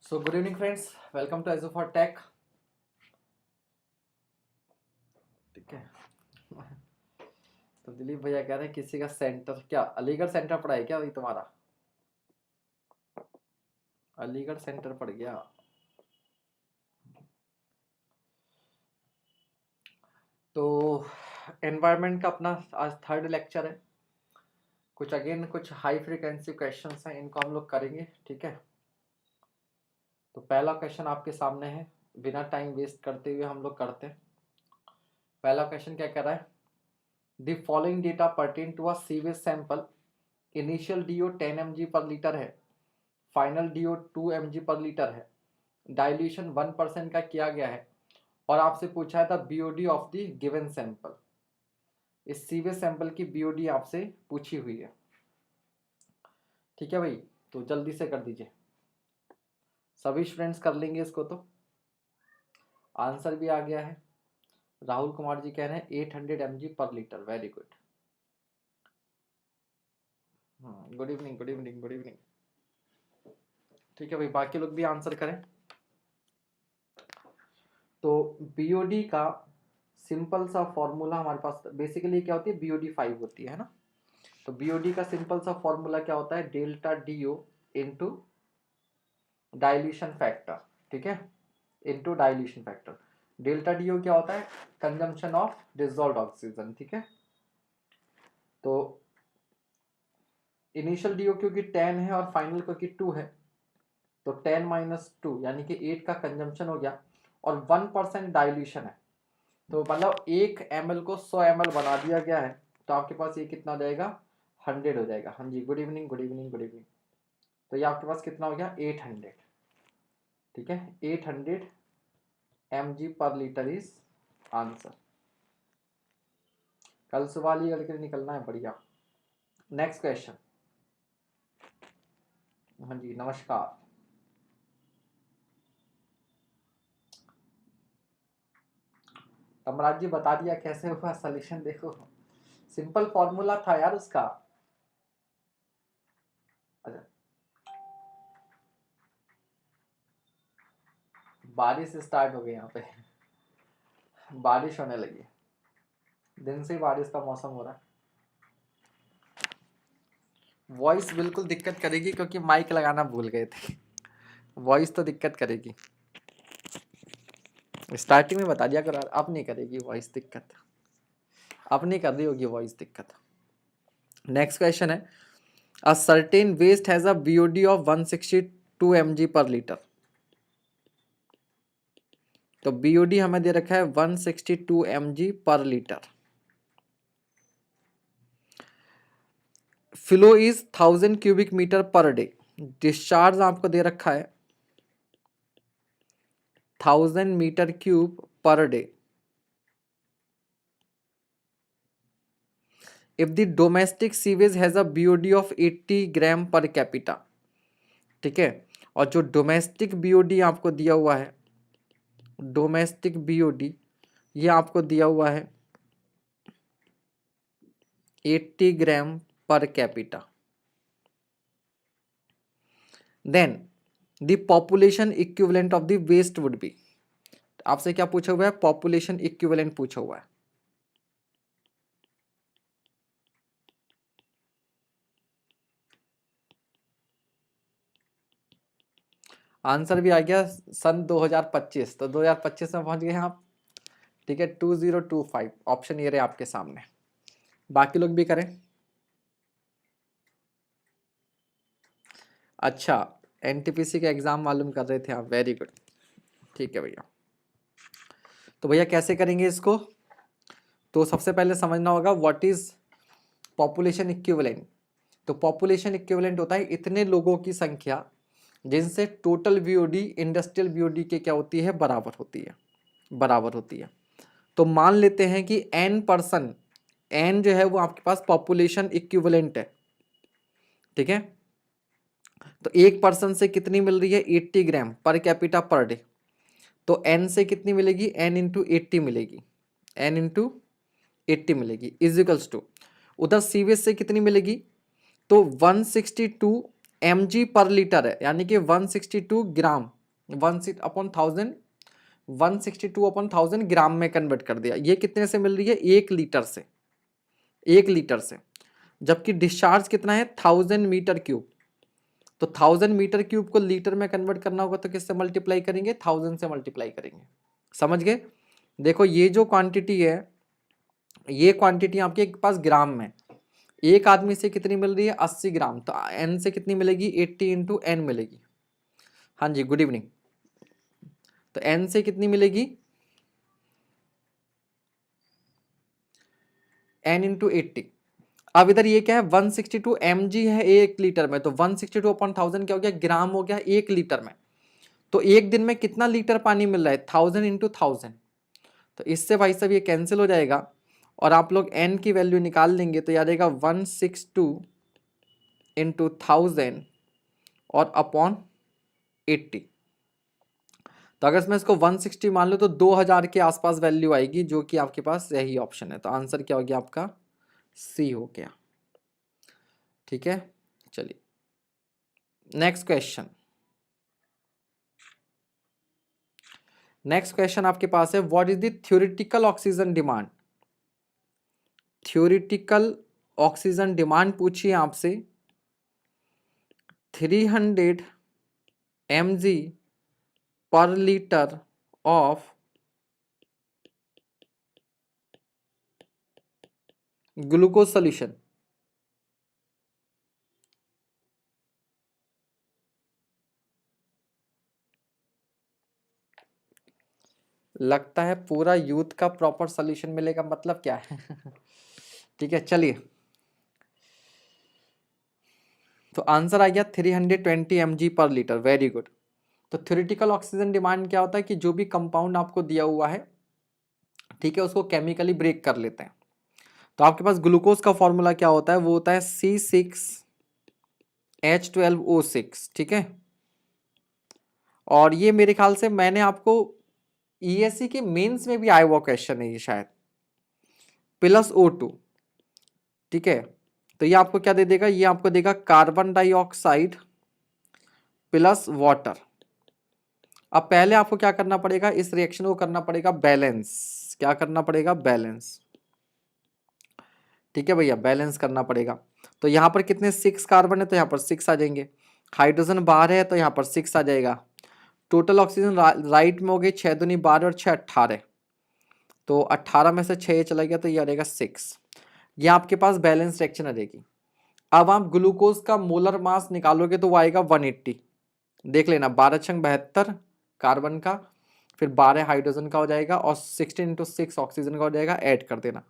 So good evening friends, welcome to Ajo for tech. ठीक है। तो दिलीप भैया कह रहे हैं किसी का सेंटर, क्या अलीगढ़ सेंटर पड़ा है क्या अभी तुम्हारा? अलीगढ़ सेंटर पड़ गया। तो एनवायरनमेंट का अपना आज थर्ड लेक्चर है। कुछ हाई फ्रीक्वेंसी क्वेश्चंस हैं, इनको हम लोग करेंगे। ठीक है। तो पहला क्वेश्चन आपके सामने है, बिना टाइम वेस्ट करते हुए हम लोग करते हैं। पहला क्वेश्चन क्या कह रहा है? The following data pertain to a sewage sample. Initial DO 10 mg per litre है, final DO 2 mg per litre है, डाइल्यूशन 1% का किया गया है और आपसे पूछा है था BOD of the given sample. इस सीवेज सैंपल की बीओडी आपसे पूछी हुई है। ठीक है भाई, तो जल्दी से कर दीजिए, सभी स्टूडेंट्स कर लेंगे इसको। तो आंसर भी आ गया है। राहुल कुमार जी कह रहे हैं 800 mg per litre. Very good. Good evening, good evening, good evening. ठीक है भाई, बाकी लोग भी आंसर करें। तो बीओडी का सिंपल सा फॉर्मूला हमारे पास बेसिकली क्या होती है, बीओडी 5 होती है ना। तो बीओडी का सिंपल सा फॉर्मूला क्या होता है, delta DO into dilution factor. ठीक है, into dilution factor. Delta DO क्या होता है, कंजम्पशन ऑफ डिसॉल्व्ड ऑक्सीजन। ठीक है। तो इनिशियल डीओ क्योंकि 10 है और फाइनल क्योंकि 2 है, तो 10 माइनस 2 यानी कि 8 का कंजम्पशन हो गया और 1% डाइल्यूशन है। तो मतलब 1 ml को 100 ml बना दिया गया है, तो आपके पास ये कितना हो जाएगा, 100 हो जाएगा। हाँ जी, good evening, good evening, good evening. तो ये आपके पास कितना हो गया, 800। ठीक है, 800 mg per litre is answer. कल सुबह ही करके निकलना है, बढ़िया। Next question. हाँ जी, नमस्कार। तमराज जी बता दिया कैसे हुआ सोल्यूशन, देखो सिंपल फॉर्मूला था यार उसका। अच्छा, बारिश स्टार्ट हो गई यहाँ पे, बारिश होने लगी, दिन से ही बारिश का मौसम हो रहा है। वॉइस बिल्कुल दिक्कत करेगी क्योंकि माइक लगाना भूल गए थे। वॉइस तो दिक्कत करेगी, स्टार्टिंग में बता दिया करो, अब नहीं करेगी वॉइस दिक्कत, अब नहीं कर रही होगी वॉइस दिक्कत। नेक्स्ट क्वेश्चन है, a certain waste has a BOD of 162 mg per litre. तो बीओडी हमें दे रखा है 162 mg per litre. Flow is 1000 cubic metre per day. Discharge आपको दे रखा है 1000 metre cube per day. If the domestic sewage has a BOD of 80 gram per capita. ठीक है, और जो डोमेस्टिक बीओडी आपको दिया हुआ है, डोमेस्टिक बीओडी ये आपको दिया हुआ है 80 gram per capita. Then the population equivalent of the waste would be. आपसे क्या पूछा हुआ है, पॉपुलेशन इक्विवेलेंट पूछा हुआ है। आंसर भी आ गया सन 2025, तो 2025 में पहुंच गए हैं आप। ठीक है, 2025 ऑप्शन ये रहे आपके सामने। बाकी लोग भी करें। अच्छा, एनटीपीसी का एग्जाम मालूम कर रहे थे आप, वेरी गुड। ठीक है भैया, तो भैया कैसे करेंगे इसको, तो सबसे पहले समझना होगा व्हाट इज पॉपुलेशन इक्विवेलेंट। तो पॉपुलेशन इक्विवेलेंट होता है इतने लोगों की संख्या जिनसे टोटल बीओडी इंडस्ट्रियल बीओडी के क्या होती है, बराबर होती है, बराबर होती है। तो मान लेते हैं कि n पर्सन, n जो है वो आपके पास पॉपुलेशन इक्विवेलेंट है। ठीक है, तो एक पर्सन से कितनी मिल रही है, 80 gram per capita per day. तो n से कितनी मिलेगी, n इंटू 80 मिलेगी, n इंटू 80 मिलेगी इजिकल्स टू, उधर सीवेज से कितनी मिलेगी, तो 162 mg पर लीटर है, यानी कि 162 ग्राम 1/1000, 162/1000 ग्राम में कन्वर्ट कर दिया। ये कितने से मिल रही है? 1 लीटर से, 1 लीटर से। जबकि डिस्चार्ज कितना है? 1000 मीटर क्यूब। तो 1000 मीटर क्यूब को लीटर में कन्वर्ट करना होगा तो किससे मल्टीप्लाई करेंगे? 1000 से मल्टीप्लाई करेंगे। समझ गए? देखो ये जो क्वांटिटी है, ये क्वांटिटी आपके पास ग्राम में, एक आदमी से कितनी मिल रही है? 80 ग्राम। तो n से कितनी मिलेगी? 80 इंटू एन मिलेगी। हाँ जी, गुड इवनिंग। तो n से कितनी मिलेगी? n into 80। अब इधर ये क्या है? 162 mg है 1 लीटर में, तो 162/1000 क्या हो गया? ग्राम हो गया 1 लीटर में। तो एक दिन में कितना लीटर पानी मिल रहा है? 1000 इंटू 1000। तो इससे भाई साहब ये कैंसिल हो जाएगा और आप लोग n की वैल्यू निकाल लेंगे तो याद आएगा 162 इंटू 1000 और अपॉन 80। तो अगर मैं इसको 160 मान लो तो 2000 के आसपास वैल्यू आएगी, जो कि आपके पास यही ऑप्शन है। तो आंसर क्या हो गया आपका? सी हो गया। ठीक है, चलिए नेक्स्ट क्वेश्चन। नेक्स्ट क्वेश्चन आपके पास है, what is the theoretical oxygen demand? Theoretical oxygen demand पूछिए आपसे 300 mg per litre of glucose solution. लगता है पूरा यूथ का प्रॉपर सोल्यूशन मिलेगा, मतलब क्या है? ठीक है, चलिए। तो आंसर आ गया 320 mg per litre. Very good. तो थ्योरेटिकल ऑक्सीजन डिमांड क्या होता है कि जो भी कंपाउंड आपको दिया हुआ है, ठीक है, उसको केमिकली ब्रेक कर लेते हैं। तो आपके पास ग्लूकोज का फॉर्मूला क्या होता है? वो होता है C6H12O6। ठीक है, और ये मेरे ख्याल से मैंने आपको ईएससी के मेंस में भी आया हुआ क्वेश्चन है ये शायद, प्लस O2। ठीक है, तो ये आपको क्या दे देगा? ये आपको देगा कार्बन डाइऑक्साइड प्लस वाटर। अब पहले आपको क्या करना पड़ेगा? इस रिएक्शन को करना पड़ेगा बैलेंस। क्या करना पड़ेगा? बैलेंस। ठीक है भैया, बैलेंस करना पड़ेगा। तो यहाँ पर कितने? 6 कार्बन है तो यहाँ पर 6 आ जाएंगे। हाइड्रोजन बाहर है तो यहाँ पर 6 आ जाएगा। टोटल ऑक्सीजन राइट में हो गई 6 दूनी 12 और 6 18। तो 18 में से 6 चला गया तो ये आ जाएगा 6। ये आपके पास बैलेंस रिएक्शन आ जाएगी। अब आप ग्लूकोज का मोलर मास निकालोगे तो वो आएगा 180। देख लेना, 12 छंग 72 कार्बन का, फिर 12 हाइड्रोजन का हो जाएगा और 16 इंटू 6 ऑक्सीजन का हो जाएगा। ऐड कर देना,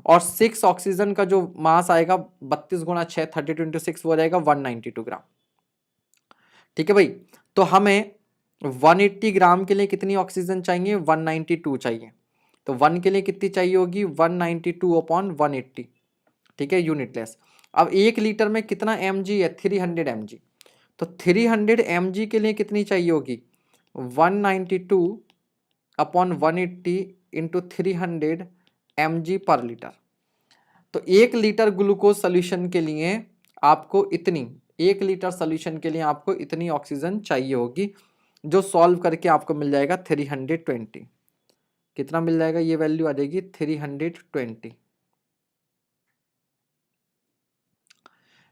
और 6 ऑक्सीजन का जो मास आएगा 32 गुणा 6 32 इंटू 6 हो जाएगा 192 ग्राम। ठीक है भाई, तो हमें 180 ग्राम के लिए कितनी ऑक्सीजन चाहिए? 192 चाहिए। तो 1 के लिए कितनी चाहिए होगी? 192/180। ठीक है, यूनिटलेस। अब 1 लीटर में कितना mg है? 300 mg। तो 300 mg के लिए कितनी चाहिए होगी? 192/180 इंटू 300 mg पर लीटर। तो 1 लीटर ग्लूकोज सोल्यूशन के लिए आपको इतनी, 1 लीटर सोल्यूशन के लिए आपको इतनी ऑक्सीजन चाहिए होगी, जो सॉल्व करके आपको मिल जाएगा 320। कितना मिल जाएगा? ये वैल्यू आ जाएगी 320।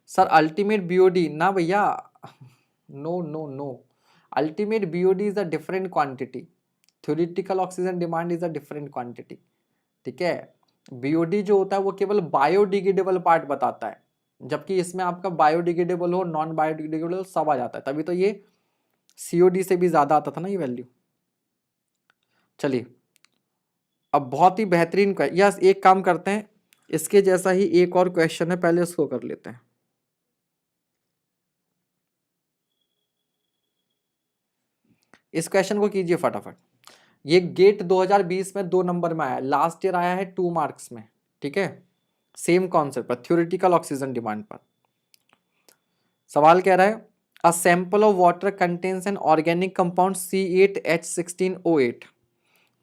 सर अल्टीमेट बीओडी ना भैया, no no no. Ultimate BOD is a different quantity, theoretical oxygen demand is a different quantity. ठीक है, बीओडी जो होता है वो केवल बायोडिग्रेडेबल पार्ट बताता है, जबकि इसमें आपका बायोडिग्रेडेबल हो नॉन बायोडिग्रेडेबल सब आ जाता है। तभी तो ये सीओडी से भी ज्यादा आता था ना ये वैल्यू। चलिए, अब बहुत ही बेहतरीन यस, एक काम करते हैं, इसके जैसा ही एक और क्वेश्चन है, पहले उसको कर लेते हैं। इस क्वेश्चन को कीजिए फटाफट। ये गेट 2020 में 2 नंबर में आया, लास्ट ईयर आया है 2 मार्क्स में। ठीक है, सेम कॉन्सेप्ट पर, थ्योरेटिकल ऑक्सीजन डिमांड पर। सवाल कह रहा है a sample of water contains an organic compound C8H16O8।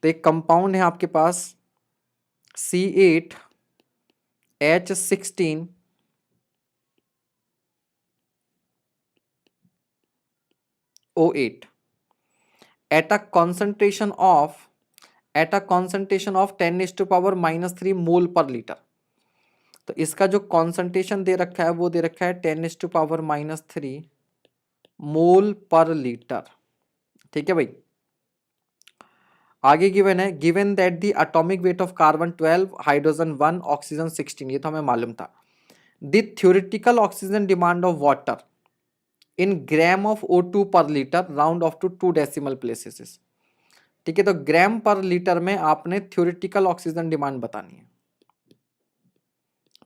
तो एक कंपाउंड है आपके पास C8H16O8। At a concentration of 10⁻³ mole per litre. तो इसका जो कॉन्सेंट्रेशन दे रखा है वो दे रखा है 10⁻³ मोल पर लीटर। ठीक है भाई। आगे गिवन है, given that the atomic weight of carbon 12, hydrogen 1, oxygen 16, ये तो हमें मालूम था। The theoretical oxygen demand of water in gram of O2 per litre, round off to 2 decimal places. ठीक है, तो ग्राम पर लीटर में आपने थ्योरेटिकल ऑक्सीजन डिमांड बतानी है।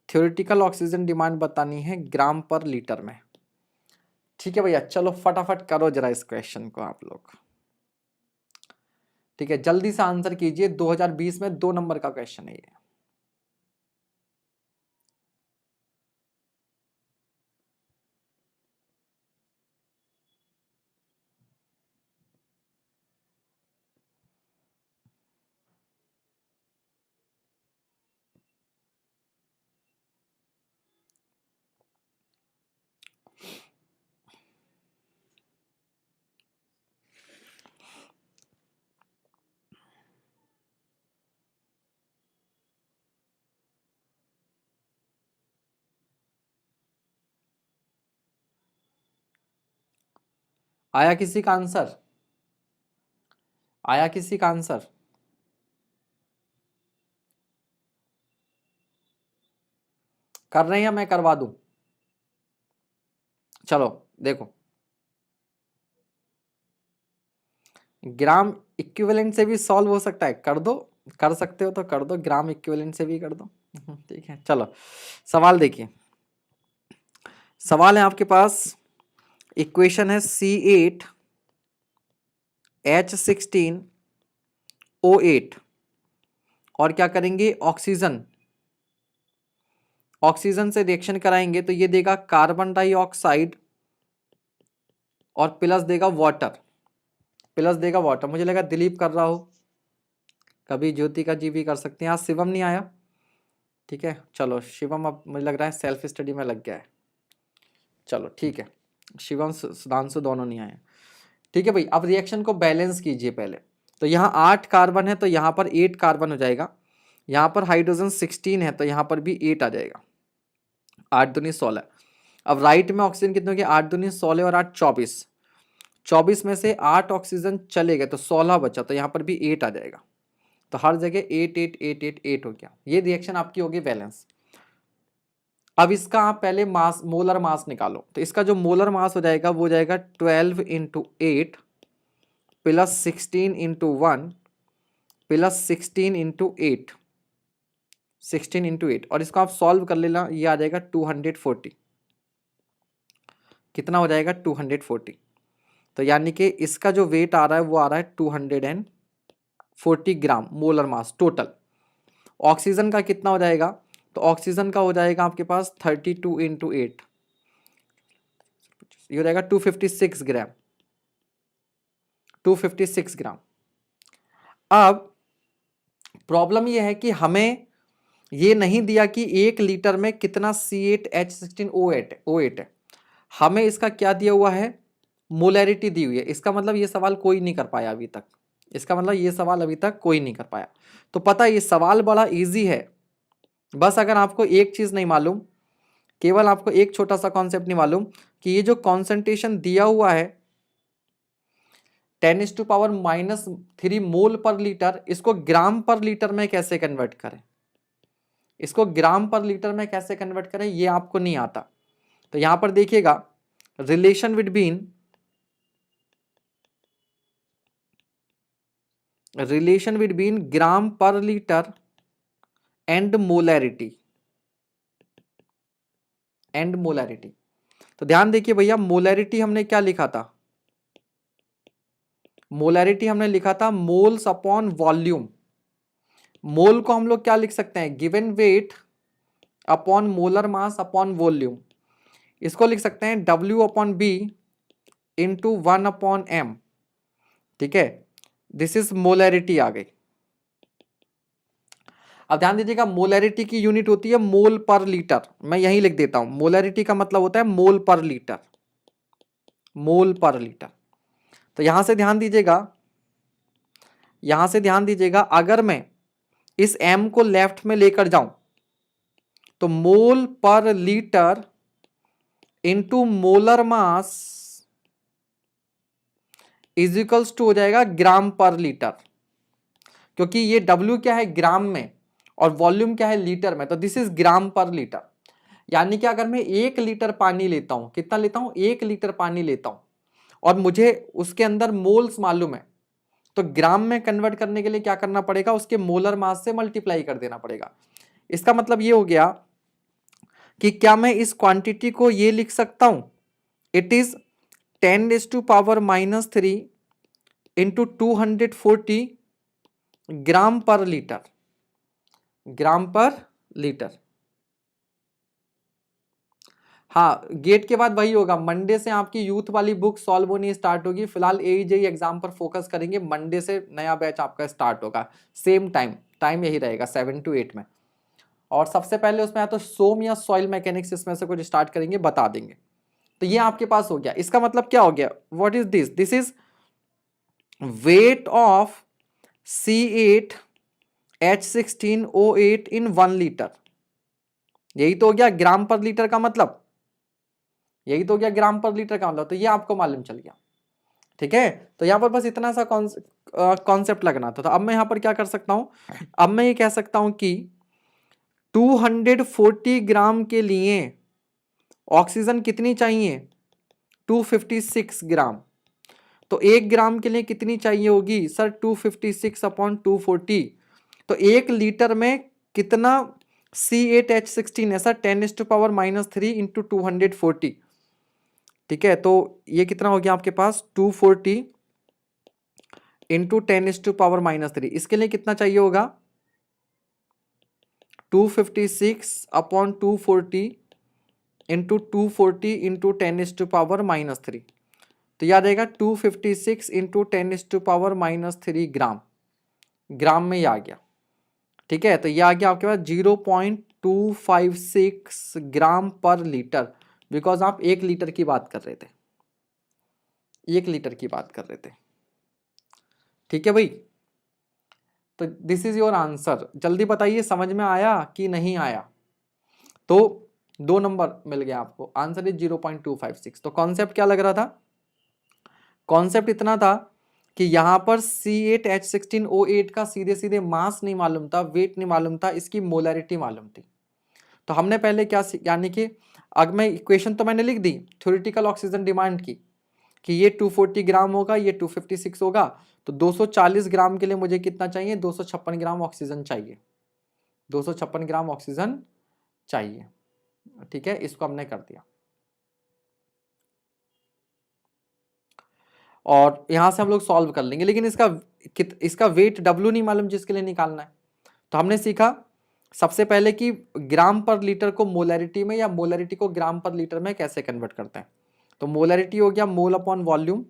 थ्योरेटिकल ऑक्सीजन डिमांड बतानी है ग्राम पर लीटर में। ठीक है भैया, चलो फटाफट करो जरा इस क्वेश्चन को आप लोग। ठीक है, जल्दी से आंसर कीजिए, 2020 में 2 नंबर का क्वेश्चन है ये। आया किसी का आंसर? आया किसी का आंसर? कर रहे हैं या मैं करवा दूं? चलो देखो, ग्राम इक्विवेलेंट से भी सॉल्व हो सकता है, कर दो, कर सकते हो तो कर दो, ग्राम इक्विवेलेंट से भी कर दो। ठीक है, चलो सवाल देखिए। सवाल है आपके पास, इक्वेशन है C8H16O8, और क्या करेंगे, ऑक्सीजन, ऑक्सीजन से रिएक्शन कराएंगे तो ये देगा कार्बन डाइऑक्साइड और प्लस देगा वाटर, प्लस देगा वाटर। मुझे लगा दिलीप कर रहा हो, कभी ज्योतिका जी भी कर सकते हैं। आज शिवम नहीं आया। ठीक है, चलो शिवम अब मुझे लग रहा है सेल्फ स्टडी में लग गया है। चलो ठीक है, शिवम सुधांशु दोनों नहीं आए। ठीक है भाई, अब रिएक्शन को बैलेंस कीजिए पहले। तो यहाँ 8 कार्बन है तो यहाँ पर 8 कार्बन हो जाएगा, यहाँ पर हाइड्रोजन 16 है तो यहाँ पर भी 8 आ जाएगा, 8 दूनी 16। अब राइट में ऑक्सीजन कितने हो गए, 8 दूनी 16 और 8 24, 24 में से 8 ऑक्सीजन चले गए तो 16 बचा, तो यहाँ पर भी 8 आ जाएगा। तो हर जगह 8 8 8 8 8 हो गया। ये रिएक्शन आपकी होगी बैलेंस। अब इसका आप पहले मास, मोलर मास निकालो। तो इसका जो मोलर मास हो जाएगा वो जाएगा 12 × 8 प्लस 16 × 1 प्लस 16 × 8, 16 × 8, और इसको आप सॉल्व कर लेना, ये आ जाएगा 240। कितना हो जाएगा, 240। तो यानी कि इसका जो वेट आ रहा है वो आ रहा है 240 ग्राम मोलर मास टोटल। ऑक्सीजन का कितना हो जाएगा, तो ऑक्सीजन का हो जाएगा आपके पास 32 × 8, ये हो जाएगा 256 ग्राम, 256 ग्राम। अब प्रॉब्लम ये है कि हमें ये नहीं दिया कि 1 लीटर में कितना C8H16O8 है, हमें इसका क्या दिया हुआ है, मोलैरिटी दी हुई है। इसका मतलब ये सवाल कोई नहीं कर पाया अभी तक, इसका मतलब ये सवाल अभी तक कोई नहीं कर पाया। तो पता है ये सवाल बड़ा इजी है, बस अगर आपको एक चीज नहीं मालूम, केवल आपको एक छोटा सा कॉन्सेप्ट नहीं मालूम कि ये जो कॉन्सेंट्रेशन दिया हुआ है 10⁻³ मोल पर लीटर, इसको ग्राम पर लीटर में कैसे कन्वर्ट करें, इसको ग्राम पर लीटर में कैसे कन्वर्ट करें ये आपको नहीं आता। तो यहां पर देखिएगा, रिलेशन बिटवीन ग्राम पर लीटर एंड मोलैरिटी, तो ध्यान देखिए भैया, मोलैरिटी हमने क्या लिखा था, मोलैरिटी हमने लिखा था मोल्स अपॉन वॉल्यूम। मोल को हम लोग क्या लिख सकते हैं, given weight upon molar mass upon volume. इसको लिख सकते हैं W/B इंटू 1/m। ठीक है, दिस इज मोलैरिटी आ गई। अब ध्यान दीजिएगा, मोलैरिटी की यूनिट होती है मोल पर लीटर। मैं यही लिख देता हूं, मोलैरिटी का मतलब होता है मोल पर लीटर, मोल पर लीटर। तो यहां से ध्यान दीजिएगा, यहां से ध्यान दीजिएगा, अगर मैं इस m को लेफ्ट में लेकर जाऊं तो mole per litre into molar mass is equals to हो जाएगा ग्राम पर लीटर, क्योंकि ये W क्या है ग्राम में और वॉल्यूम क्या है लीटर में, तो दिस इज ग्राम पर लीटर। यानी कि अगर मैं 1 लीटर पानी लेता हूं, कितना लेता हूं 1 लीटर पानी लेता हूं और मुझे उसके अंदर मोल्स मालूम है, तो ग्राम में कन्वर्ट करने के लिए क्या करना पड़ेगा, उसके मोलर मास से मल्टीप्लाई कर देना पड़ेगा। इसका मतलब ये हो गया कि क्या मैं इस क्वांटिटी को ये लिख सकता हूं, इट इज 10⁻³ इंटू 240 ग्राम पर लीटर, ग्राम पर लीटर। हाँ, गेट के बाद वही होगा, मंडे से आपकी यूथ वाली बुक सॉल्व होनी स्टार्ट होगी। फिलहाल AEJE एग्जाम पर फोकस करेंगे, मंडे से नया बैच आपका स्टार्ट होगा, सेम टाइम यही रहेगा 7 to 8 में। और सबसे पहले उसमें या तो सोम या सॉइल मैकेनिक्स इसमें से कुछ स्टार्ट करेंगे, बता देंगे। तो ये आपके पास हो गया। इसका मतलब क्या हो गया, what is this, this is weight of C8H16O8 in 1 litre. यही तो हो गया ग्राम पर लीटर का मतलब, यही तो हो गया ग्राम पर लीटर का मतलब, तो ये आपको मालूम चल गया। ठीक है, तो यहां पर बस इतना सा कॉन्सेप्ट लगना था। तो अब मैं यहां पर क्या कर सकता हूं, अब मैं ये कह सकता हूं कि 240 ग्राम के लिए ऑक्सीजन कितनी चाहिए, 256 ग्राम। तो 1 ग्राम के लिए कितनी चाहिए होगी सर, 256/240। तो 1 लीटर में कितना C8H16 है सर, 10⁻³ इंटू 240। ठीक है, तो ये कितना हो गया आपके पास, 240 इंटू 10⁻³ इसके लिए कितना चाहिए होगा, 256/240 इंटू 240 इंटू 10⁻³ तो याद आएगा 256 इंटू 10⁻³ ग्राम, ग्राम में ये आ गया। ठीक है, तो ये आ गया आपके पास 0.256 ग्राम पर लीटर, बिकॉज आप 1 लीटर की बात कर रहे थे, 1 लीटर की बात कर रहे थे। ठीक है भाई, तो दिस इज योर आंसर। जल्दी बताइए समझ में आया कि नहीं आया। तो 2 नंबर मिल गया आपको, आंसर इज 0.256। तो कॉन्सेप्ट क्या लग रहा था, कॉन्सेप्ट इतना था कि यहां पर C8H16O8 का सीधे सीधे मास नहीं मालूम था, वेट नहीं मालूम था, इसकी मोलैरिटी मालूम थी। तो हमने पहले क्या, यानी कि अगर मैं इक्वेशन तो मैंने लिख दी थ्योरेटिकल ऑक्सीजन डिमांड की, कि ये 240 ग्राम होगा, ये 256 होगा, तो 240 ग्राम के लिए मुझे कितना चाहिए, 256 ग्राम ऑक्सीजन चाहिए, 256 ग्राम ऑक्सीजन चाहिए। ठीक है, इसको हमने कर दिया। और यहां से हम लोग सॉल्व कर लेंगे, लेकिन इसका वेट W नहीं मालूम जिसके लिए निकालना है। तो हमने सीखा सबसे पहले कि ग्राम पर लीटर को मोलैरिटी में या मोलैरिटी को ग्राम पर लीटर में कैसे कन्वर्ट करते हैं। तो मोलैरिटी हो गया मोल अपॉन वॉल्यूम,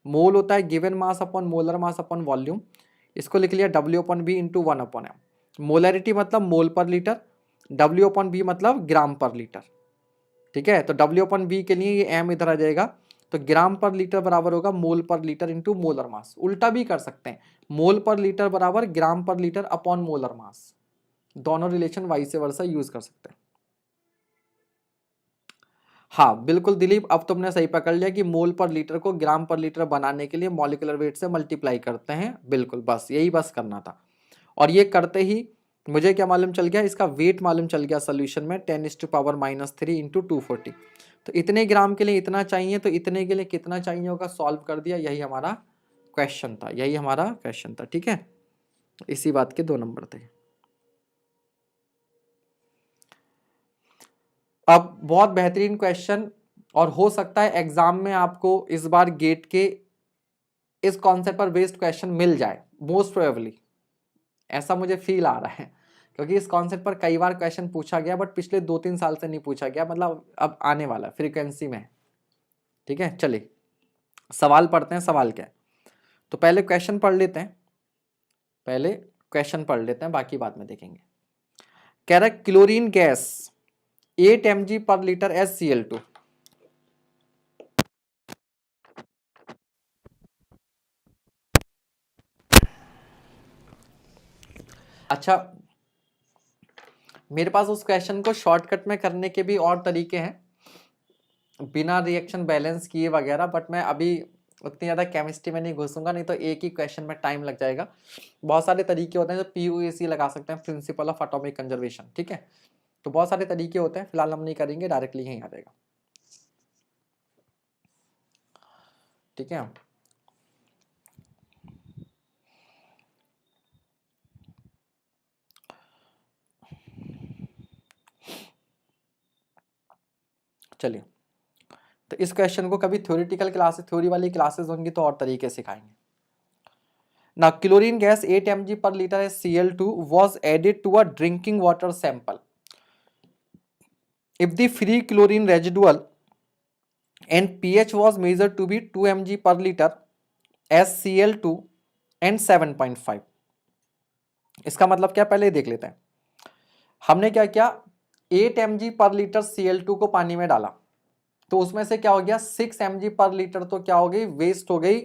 मोल होता है given mass upon molar mass upon volume, इसको लिख लिया W/V इंटू 1/m। मोलैरिटी मतलब मोल पर लीटर, W/V मतलब ग्राम पर लीटर। ठीक है, तो W/V के लिए ये m इधर आ जाएगा, तो ग्राम पर लीटर बराबर होगा मोल पर लीटर इंटू मोलर मास। उल्टा भी कर सकते हैं, मोल पर लीटर बराबर ग्राम पर लीटर अपॉन मोलर मास, दोनों रिलेशन वाइस वर्सा यूज कर सकते हैं। हाँ बिल्कुल दिलीप, अब तुमने सही पकड़ लिया कि मोल पर लीटर को ग्राम पर लीटर बनाने के लिए मॉलिक्यूलर वेट से मल्टीप्लाई करते हैं, बिल्कुल बस यही बस करना था। और ये करते ही मुझे क्या मालूम चल गया, इसका वेट मालूम चल गया सोल्यूशन में 10⁻³ इंटू 240। तो इतने ग्राम के लिए इतना चाहिए, तो इतने के लिए कितना चाहिए होगा, सॉल्व कर दिया, यही हमारा क्वेश्चन था, यही हमारा क्वेश्चन था। ठीक है, इसी बात के 2 नंबर थे। अब बहुत बेहतरीन क्वेश्चन, और हो सकता है एग्जाम में आपको इस बार गेट के इस कॉन्सेप्ट पर बेस्ड क्वेश्चन मिल जाए, मोस्ट प्रोबेबली ऐसा मुझे फील आ रहा है, क्योंकि इस कॉन्सेप्ट पर कई बार क्वेश्चन पूछा गया, बट पिछले 2-3 साल से नहीं पूछा गया, मतलब अब आने वाला फ्रीक्वेंसी में। ठीक है, चलिए सवाल पढ़ते हैं, सवाल क्या है। तो पहले क्वेश्चन पढ़ लेते हैं, पहले क्वेश्चन पढ़ लेते हैं, बाकी बाद में देखेंगे। कह रहा है chlorine gas 8 mg per litre SCl2, अच्छा, मेरे पास उस क्वेश्चन को शॉर्टकट में करने के भी और तरीके हैं, बिना रिएक्शन बैलेंस किए वगैरह, बट मैं अभी उतनी ज़्यादा केमिस्ट्री में नहीं घुसूंगा, नहीं तो एक ही क्वेश्चन में टाइम लग जाएगा। बहुत सारे तरीके होते हैं, जो PUAC लगा सकते हैं, प्रिंसिपल ऑफ एटॉमिक कंजर्वेशन, ठीक है। तो बहुत सारे तरीके होते हैं, फिलहाल हम नहीं करेंगे, डायरेक्टली यहीं आ जाएगा, ठीक है। चलिए, तो इस क्वेश्चन को कभी थ्योरेटिकल क्लासेस, थ्योरी वाली क्लासेस होंगी तो और तरीके सिखाएंगे। Now, chlorine gas 8 mg per liter as Cl2 was added to a drinking water sample. If the free chlorine residual and pH was measured to be 2 mg per liter as Cl2 and 7.5. इसका मतलब क्या, पहले देख लेते हैं। हमने क्या किया, 8 mg पर लीटर Cl2 को पानी में डाला, तो उसमें से क्या हो गया, 6 mg पर लीटर तो क्या हो गई, वेस्ट हो गई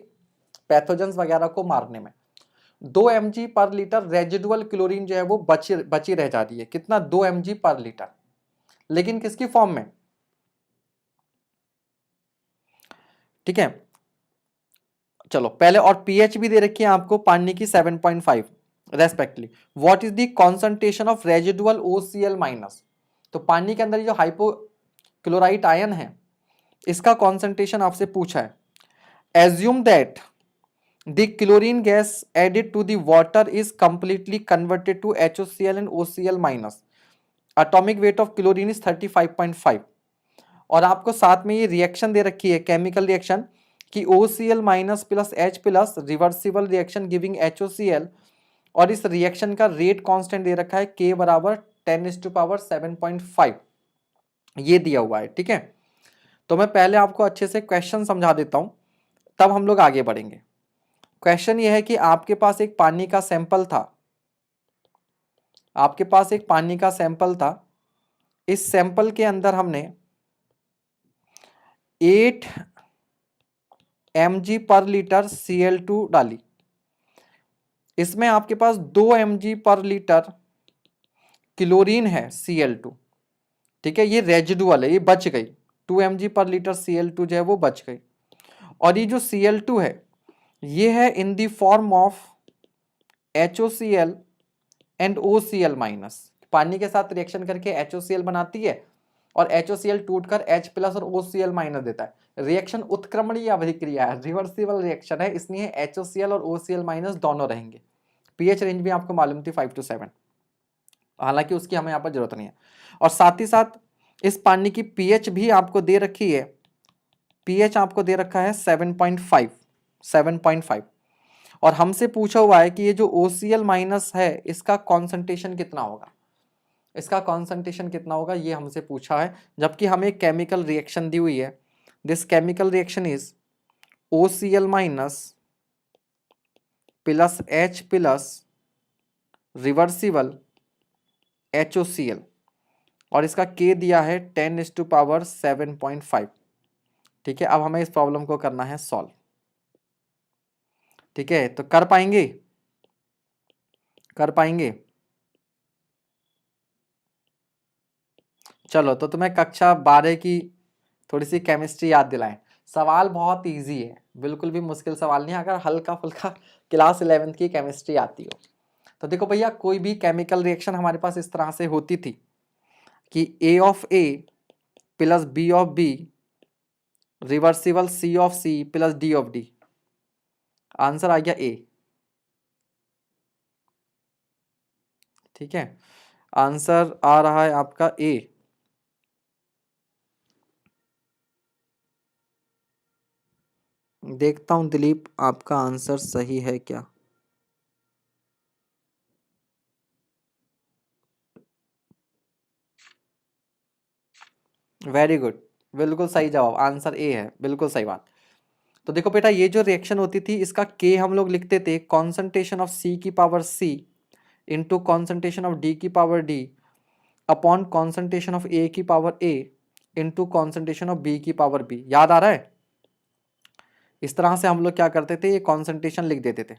पैथोजेंस वगैरह को मारने में। 2 mg per litre residual chlorine जो है वो बची रह जा रही है, कितना, 2 mg पर लीटर, लेकिन किसकी फॉर्म में, ठीक है। चलो पहले, और पीएच भी दे रखी है आपको पानी की 7.5 respectively. What is the concentration of residual OCl minus, तो पानी के अंदर जो हाइपोक्लोराइट आयन है इसका कॉन्सेंट्रेशन आपसे पूछा है। Assume that the chlorine gas added to the water is completely converted to HOCl and OCl minus. Atomic weight of chlorine is 35.5 और आपको साथ में ये रिएक्शन दे रखी है, केमिकल रिएक्शन कि OCl minus plus H plus reversible reaction giving HOCl, और इस रिएक्शन का रेट कांस्टेंट दे रखा है K बराबर 10⁻7.5, ये दिया हुआ है, ठीक है। तो मैं पहले आपको अच्छे से क्वेश्चन समझा देता हूं, तब हम लोग आगे बढ़ेंगे। क्वेश्चन ये है कि आपके पास एक पानी का सैंपल था, आपके पास एक पानी का सैंपल था, इस सैंपल के अंदर हमने 8 mg पर लीटर Cl2 डाली, इसमें आपके पास 2 mg पर लीटर क्लोरीन है Cl2, ठीक है, ये रेजिडुअल है, ये बच गई, 2 mg पर लीटर Cl2 जो है वो बच गई। और ये जो Cl2 है ये है in the form of HOCl and OCl minus, पानी के साथ रिएक्शन करके HOCl बनाती है और HOCl टूटकर H प्लस और OCl माइनस देता है। रिएक्शन उत्क्रमणीय अभिक्रिया है, रिवर्सिबल रिएक्शन है, इसलिए HOCl और OCl माइनस दोनों रहेंगे। पीएच रेंज भी आपको मालूम थी 5 to 7, हालांकि उसकी हमें यहाँ पर जरूरत नहीं है। और साथ ही साथ इस पानी की पीएच भी आपको दे रखी है, पीएच आपको दे रखा है 7.5, और हमसे पूछा हुआ है कि ये जो OCl माइनस है इसका कॉन्सेंट्रेशन कितना होगा, इसका कॉन्सेंट्रेशन कितना होगा ये हमसे पूछा है, जबकि हमें एक केमिकल रिएक्शन दी हुई है। This chemical reaction is OCl minus plus H plus reversible HOCl, और इसका K दिया है 10⁻7.5, ठीक है। अब हमें इस प्रॉब्लम को करना है सॉल्व, ठीक है। तो कर पाएंगे, कर पाएंगे, चलो तो तुम्हें कक्षा 12 की थोड़ी सी केमिस्ट्री याद दिलाएं। सवाल बहुत इजी है, बिल्कुल भी मुश्किल सवाल नहीं है, अगर हल्का फुल्का क्लास 11th की केमिस्ट्री आती हो तो। देखो भैया, कोई भी केमिकल रिएक्शन हमारे पास इस तरह से होती थी कि A of A plus B of B reversible C of C plus D of D, answer आ गया A, ठीक है। आंसर आ रहा है आपका A। देखता हूं दिलीप आपका आंसर सही है क्या। वेरी गुड, बिल्कुल सही जवाब, आंसर ए है, बिल्कुल सही बात। तो देखो बेटा, ये जो रिएक्शन होती थी इसका K हम लोग लिखते थे कॉन्सेंट्रेशन ऑफ C की power C into concentration of D की power D upon concentration of A की power A into concentration of B की पावर B। याद आ रहा है? इस तरह से हम लोग क्या करते थे, ये कॉन्सेंट्रेशन लिख देते थे,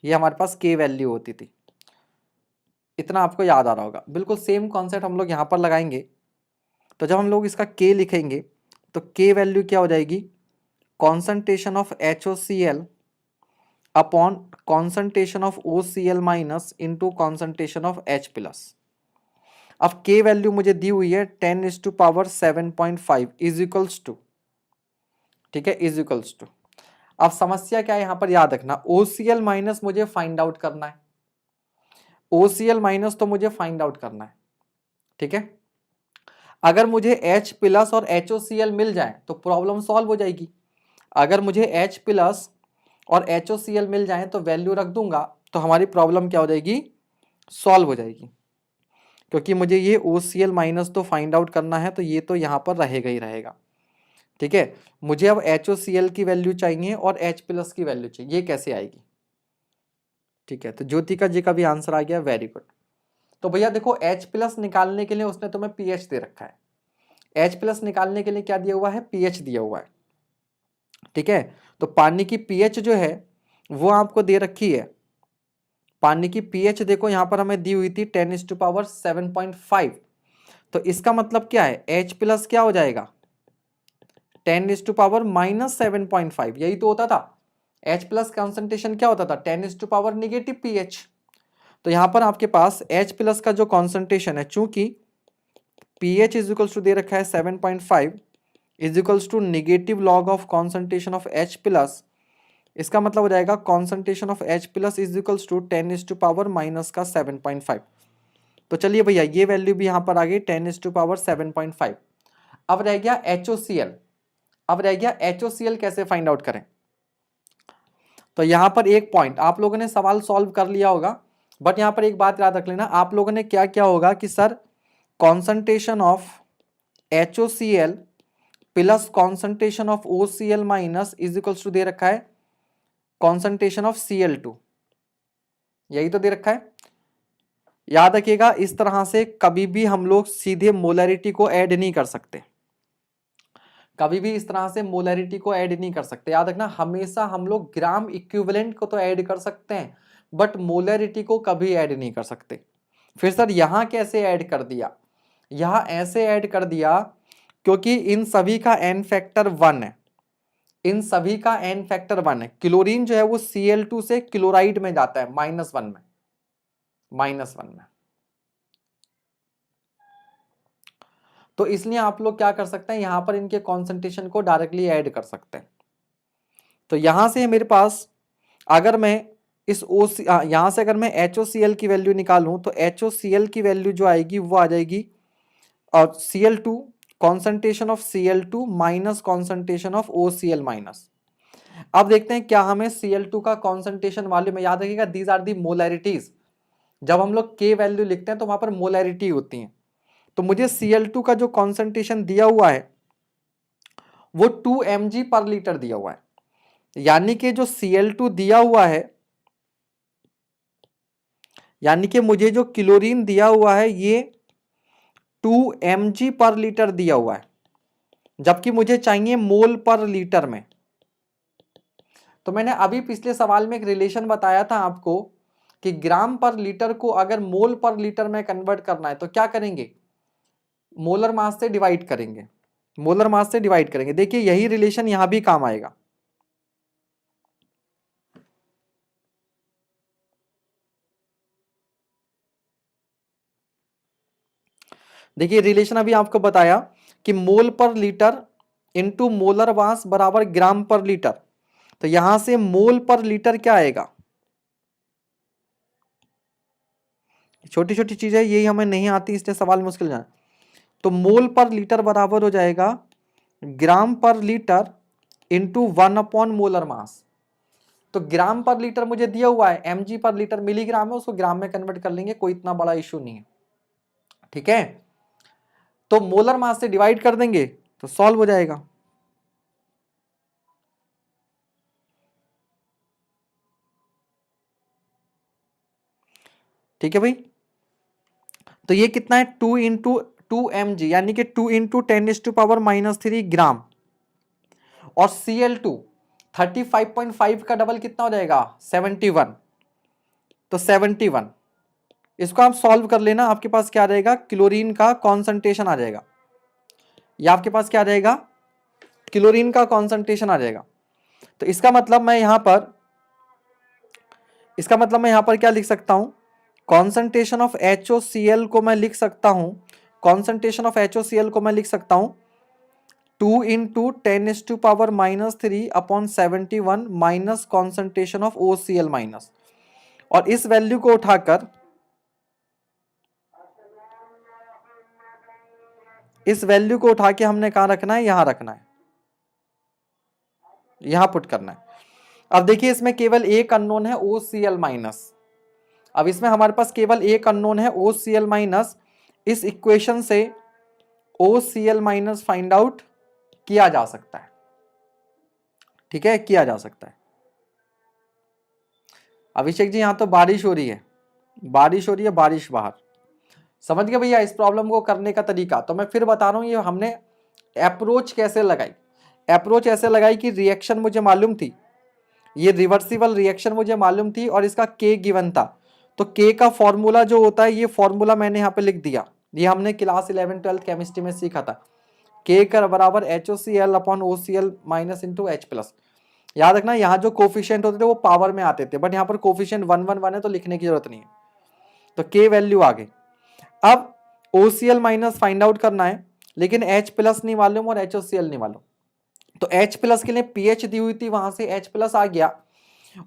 ये हमारे पास K वैल्यू होती थी। इतना आपको याद आ रहा होगा। बिल्कुल सेम कॉन्सेप्ट हम लोग यहाँ पर लगाएंगे। तो जब हम लोग इसका K लिखेंगे तो K वैल्यू क्या हो जाएगी, concentration of HOCl upon concentration of OCl minus into concentration of H plus. अब K वैल्यू मुझे दी हुई है 10⁻7.5 इज इक्वल्स टू, ठीक है, इज इक्वल्स टू। अब समस्या क्या है यहाँ पर याद रखना, OCl माइनस मुझे फाइंड आउट करना है, OCl माइनस तो मुझे फाइंड आउट करना है, ठीक है। अगर मुझे H प्लस और HOCl मिल जाए तो प्रॉब्लम सॉल्व हो जाएगी। अगर मुझे H प्लस और HOCl मिल जाए तो वैल्यू रख दूंगा तो हमारी प्रॉब्लम क्या हो जाएगी, सॉल्व हो जाएगी। क्योंकि मुझे ये OCl माइनस तो फाइंड आउट करना है तो ये तो यहाँ पर रहेगा ही रहेगा, ठीक है। मुझे अब HOCl की वैल्यू चाहिए और H प्लस की वैल्यू चाहिए, ये कैसे आएगी, ठीक है। तो ज्योतिका जी का भी आंसर आ गया, वेरी गुड। तो भैया देखो H प्लस निकालने के लिए उसने तुम्हें pH दे रखा है, H प्लस निकालने के लिए क्या दिया हुआ है, pH दिया हुआ है, ठीक है। तो पानी की pH जो है वो आपको दे रखी है, पानी की pH देखो यहाँ पर हमें दी हुई थी 10⁻7.5। तो इसका मतलब क्या है, H प्लस क्या हो जाएगा 10⁻−7.5, यही तो होता था। H प्लस कॉन्सेंट्रेशन क्या होता था, 10⁻⁻ नेगेटिव pH। तो यहाँ पर आपके पास H प्लस का जो कॉन्सेंट्रेशन है, चूंकि pH इज इक्वल्स टू दे रखा है 7.5 is equals to negative log of concentration of H plus, इसका मतलब हो जाएगा concentration of H plus is equals to 10⁻⁻7.5। तो चलिए भैया ये वैल्यू भी यहाँ पर आ गई 10⁻7.5। अब रह गया HOCl, अब रह गया HOCl कैसे फाइंड आउट करें। तो यहाँ पर एक पॉइंट, आप लोगों ने सवाल सॉल्व कर लिया होगा, बट यहाँ पर एक बात याद रख लेना, आप लोगों ने क्या क्या होगा कि sir concentration of HOCl plus concentration of OCl minus is equals to दे रखा है कॉन्सेंट्रेशन ऑफ Cl2, यही तो दे रखा है। याद रखिएगा इस तरह से कभी भी हम लोग सीधे मोलैरिटी को ऐड नहीं कर सकते, कभी भी इस तरह से मोलैरिटी को ऐड नहीं कर सकते। याद रखना हमेशा हम लोग ग्राम इक्विवेलेंट को तो ऐड कर सकते हैं बट मोलैरिटी को कभी ऐड नहीं कर सकते। फिर सर यहां कैसे ऐड कर दिया, यहां ऐसे ऐड कर दिया क्योंकि इन सभी का n फैक्टर 1 है, इन सभी का n फैक्टर 1 है। क्लोरीन जो है वो Cl2 से क्लोराइड में जाता है -1 में, -1 में। तो इसलिए आप लोग क्या कर सकते हैं, यहां पर इनके कॉन्सेंट्रेशन को डायरेक्टली ऐड कर सकते हैं। तो यहां से मेरे पास अगर मैं इस यहां से अगर मैं HOCl की वैल्यू निकालूं तो HOCl की वैल्यू जो आएगी वो आ जाएगी और Cl2 concentration of Cl2 minus concentration of OCl minus. अब देखते हैं क्या हमें Cl2 का कॉन्सेंट्रेशन वाले में, याद रखिएगा दीज आर दी मोलैरिटीज। जब हम लोग K वैल्यू लिखते हैं तो वहां पर मोलैरिटी होती है। तो मुझे Cl2 का जो कॉन्सेंट्रेशन दिया हुआ है वो 2 mg पर लीटर दिया हुआ है, यानी कि जो Cl2 दिया हुआ है, यानी कि मुझे जो क्लोरीन दिया हुआ है ये 2 mg पर लीटर दिया हुआ है, जबकि मुझे चाहिए मोल पर लीटर में। तो मैंने अभी पिछले सवाल में एक रिलेशन बताया था आपको कि ग्राम पर लीटर को अगर मोल पर लीटर में कन्वर्ट करना है तो क्या करेंगे, मोलर मास से डिवाइड करेंगे, मोलर मास से डिवाइड करेंगे। देखिए यही रिलेशन यहां भी काम आएगा। देखिए रिलेशन अभी आपको बताया कि मोल पर लीटर इंटू मोलर मास बराबर ग्राम पर लीटर। तो यहां से मोल पर लीटर क्या आएगा, छोटी छोटी चीजें यही हमें नहीं आती इसलिए सवाल मुश्किल जाए। तो मोल पर लीटर बराबर हो जाएगा ग्राम पर लीटर इंटू 1 मोलर मास। तो ग्राम पर लीटर मुझे दिया हुआ है, mg पर लीटर मिलीग्राम है, उसको ग्राम में कन्वर्ट कर लेंगे, कोई इतना बड़ा इशू नहीं है, ठीक है। तो मोलर मास से डिवाइड कर देंगे तो सॉल्व हो जाएगा। ठीक है भाई, तो ये कितना है 2 इंटू 2 mg यानी कि 2 इंटू 10⁻³ ग्राम, और Cl2 35.5 का डबल कितना हो जाएगा 71, तो 71 इसको आप सॉल्व कर लेना, आपके पास क्या रहेगा, क्लोरीन का कॉन्सेंट्रेशन आ जाएगा, या आपके पास क्या रहेगा, क्लोरीन का कॉन्सेंट्रेशन आ जाएगा। तो इसका मतलब मैं यहां पर क्या लिख सकता हूं, कॉन्सेंट्रेशन ऑफ HOCl को मैं लिख सकता हूं, कॉन्सेंट्रेशन ऑफ HOCl को मैं लिख सकता हूं 2 into 10⁻³ upon 71 minus concentration of OCl minus, और इस वैल्यू को उठाकर हमने कहां रखना है, यहां रखना है, यहां पुट करना है। अब देखिए इसमें केवल एक अननोन है OCl माइनस, अब इसमें हमारे पास केवल एक अननोन है OCl माइनस, इस इक्वेशन से OCl माइनस फाइंड आउट किया जा सकता है, ठीक है, किया जा सकता है। अभिषेक जी यहां तो बारिश हो रही है, बारिश बाहर, समझ गए भैया इस प्रॉब्लम को करने का तरीका। तो मैं फिर बता रहा हूं, ये हमने अप्रोच कैसे लगाई, अप्रोच ऐसे लगाई कि रिएक्शन मुझे मालूम थी, ये रिवर्सिबल रिएक्शन मुझे मालूम थी और इसका K गिवन था, तो K का फॉर्मूला जो होता है, ये फॉर्मूला मैंने यहाँ पे लिख दिया, ये हमने क्लास 11-12 केमिस्ट्री में सीखा था, K का बराबर HOCl upon OCl minus into H plus. याद रखना यहाँ जो कोफिशिएंट होते थे वो पावर में आते थे, बट यहाँ पर कोफिशिएंट 1 1 1 है तो लिखने की जरूरत नहीं है, तो K वैल्यू आ गई। अब OCl माइनस फाइंड आउट करना है, लेकिन H प्लस नहीं मालूम और HOCl नहीं मालूम, तो H प्लस के लिए pH दी हुई थी, वहां से H प्लस आ गया,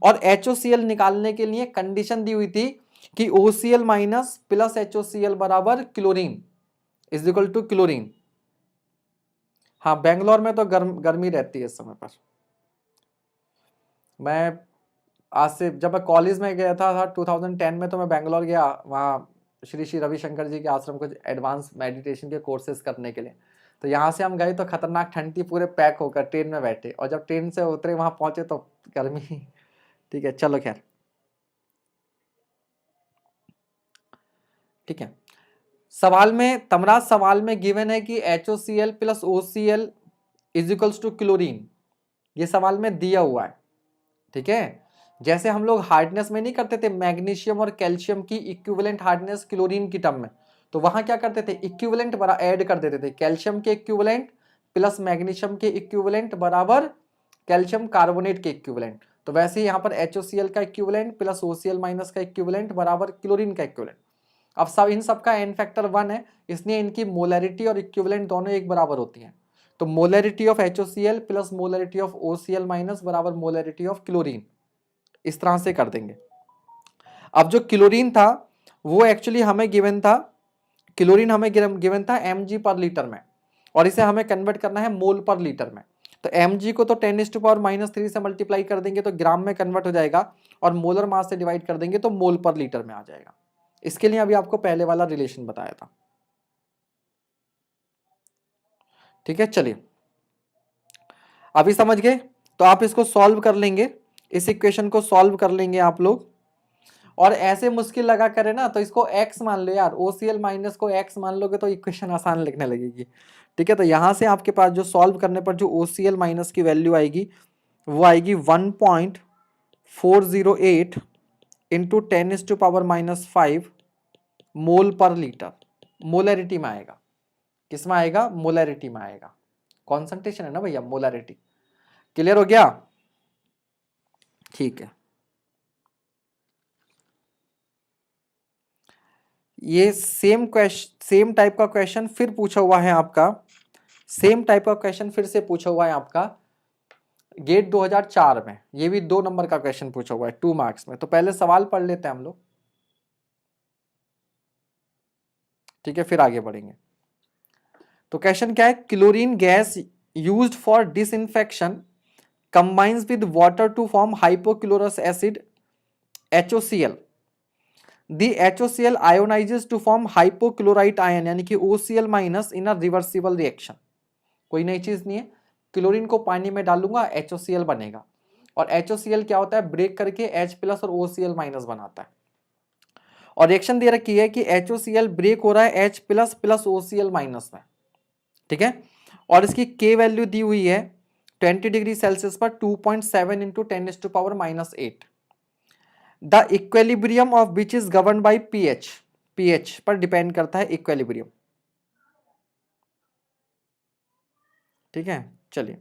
और HOCl निकालने के लिए कंडीशन दी हुई थी कि OCl माइनस प्लस HOCl बराबर chlorine is equal to chlorine. हाँ बेंगलोर में तो गर्मी रहती है इस समय पर। मैं आज से जब मैं कॉलेज में गया था 2010 में, तो मैं बेंगलोर गया, वहाँ श्री श्री रविशंकर जी के आश्रम को एडवांस मेडिटेशन के कोर्सेज करने के लिए। तो यहाँ से हम गए तो खतरनाक ठंड थी, पूरे पैक होकर ट्रेन में बैठे, और जब ट्रेन से उतरे वहाँ पहुंचे तो गर्मी। ठीक है चलो खैर, ठीक है। सवाल में तमराज, सवाल में गिवन है कि HOCl plus OCl is equals to chlorine, ये सवाल में दिया हुआ है, ठीक है। जैसे हम लोग हार्डनेस में नहीं करते थे मैग्नीशियम और कैल्शियम की इक्विवेलेंट हार्डनेस क्लोरीन की टर्म में, तो वहां क्या करते थे, इक्विवेलेंट बरा ऐड कर देते थे, कैल्शियम के इक्विवेलेंट प्लस मैग्नीशियम के इक्विवेलेंट बराबर कैल्शियम कार्बोनेट के इक्विवेलेंट। तो वैसे ही यहाँ पर HOCl का इक्विवेलेंट प्लस OCl माइनस का इक्विवेलेंट बराबर क्लोरीन का इक्विवेलेंट। अब सब इन सब का n फैक्टर 1 है, इसलिए इनकी मोलैरिटी और इक्विवेलेंट दोनों एक बराबर होती हैं। तो molarity of HOCl plus molarity of OCl minus बराबर मोलैरिटी ऑफ क्लोरीन, इस तरह से कर देंगे। अब जो क्लोरीन था वो एक्चुअली हमें गिवन था, क्लोरीन हमें गिवन था mg पर लीटर में, और इसे हमें कन्वर्ट करना है मोल पर लीटर में। तो mg को तो 10⁻³ से मल्टीप्लाई कर देंगे तो ग्राम में कन्वर्ट हो जाएगा, और मोलर मास से डिवाइड कर देंगे तो मोल पर लीटर में आ जाएगा। इसके लिए अभी आपको पहले वाला रिलेशन बताया था, ठीक है। चलिए अभी समझ गए, तो आप इसको सॉल्व कर लेंगे, इस इक्वेशन को सॉल्व कर लेंगे आप लोग, और ऐसे मुश्किल लगा करे ना तो इसको x मान लो यार, OCl माइनस को x मान लोगे तो इक्वेशन आसान लिखने लगेगी, ठीक है। तो यहां से आपके पास जो सॉल्व करने पर जो OCl माइनस की वैल्यू आएगी वो आएगी 1.408 इंटू 10⁻⁻5 मोल पर लीटर, मोलैरिटी में आएगा, किस में आएगा, मोलैरिटी में आएगा, कॉन्सेंट्रेशन है ना भैया, मोलैरिटी। क्लियर हो गया, ठीक है। ये सेम टाइप का क्वेश्चन फिर पूछा हुआ है आपका, सेम टाइप का क्वेश्चन फिर से पूछा हुआ है आपका गेट 2004 में, ये भी 2 नंबर का क्वेश्चन पूछा हुआ है 2 मार्क्स में। तो पहले सवाल पढ़ लेते हैं हम लोग, ठीक है, फिर आगे बढ़ेंगे। तो क्वेश्चन क्या है, chlorine gas used for disinfection combines with water to form hypochlorous acid HOCl, The HOCl ionizes to form hypochlorite ion यानी कि OCl minus in a reversible reaction. कोई नई चीज नहीं है, क्लोरीन को पानी में डालूंगा HOCl बनेगा, और HOCl क्या होता है, ब्रेक करके H प्लस और OCl माइनस बनाता है, और रिएक्शन दे रखी है कि HOCl ब्रेक हो रहा है H plus plus OCl minus में, ठीक है। और इसकी K वैल्यू दी हुई है 20 डिग्री सेल्सियस पर 2.7 into 10⁻⁻8। The equilibrium of which is govern by pH, pH पर डिपेंड करता है इक्विलिब्रियम। ठीक है, चलिए।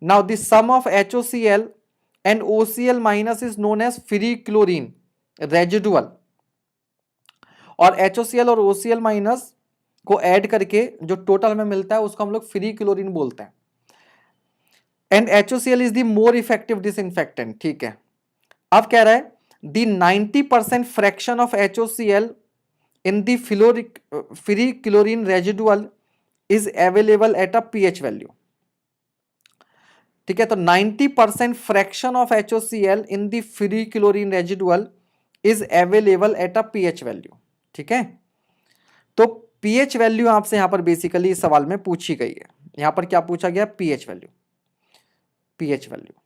Now the sum of HOCl and OCl minus is known as free chlorine residual, और HOCl और OCl माइनस को ऐड करके जो टोटल में मिलता है उसको हम लोग फ्री क्लोरीन बोलते हैं। And HOCl is the more effective disinfectant. ठीक है, अब कह रहा है the 90% fraction of HOCl in the free chlorine residual is available at a pH value. ठीक है, तो 90% fraction of HOCl in the free chlorine residual is available at a pH value. ठीक है, तो पीएच वैल्यू आपसे यहां पर basically इस सवाल में पूछी गई है। यहां पर क्या पूछा गया? PH value, pH value.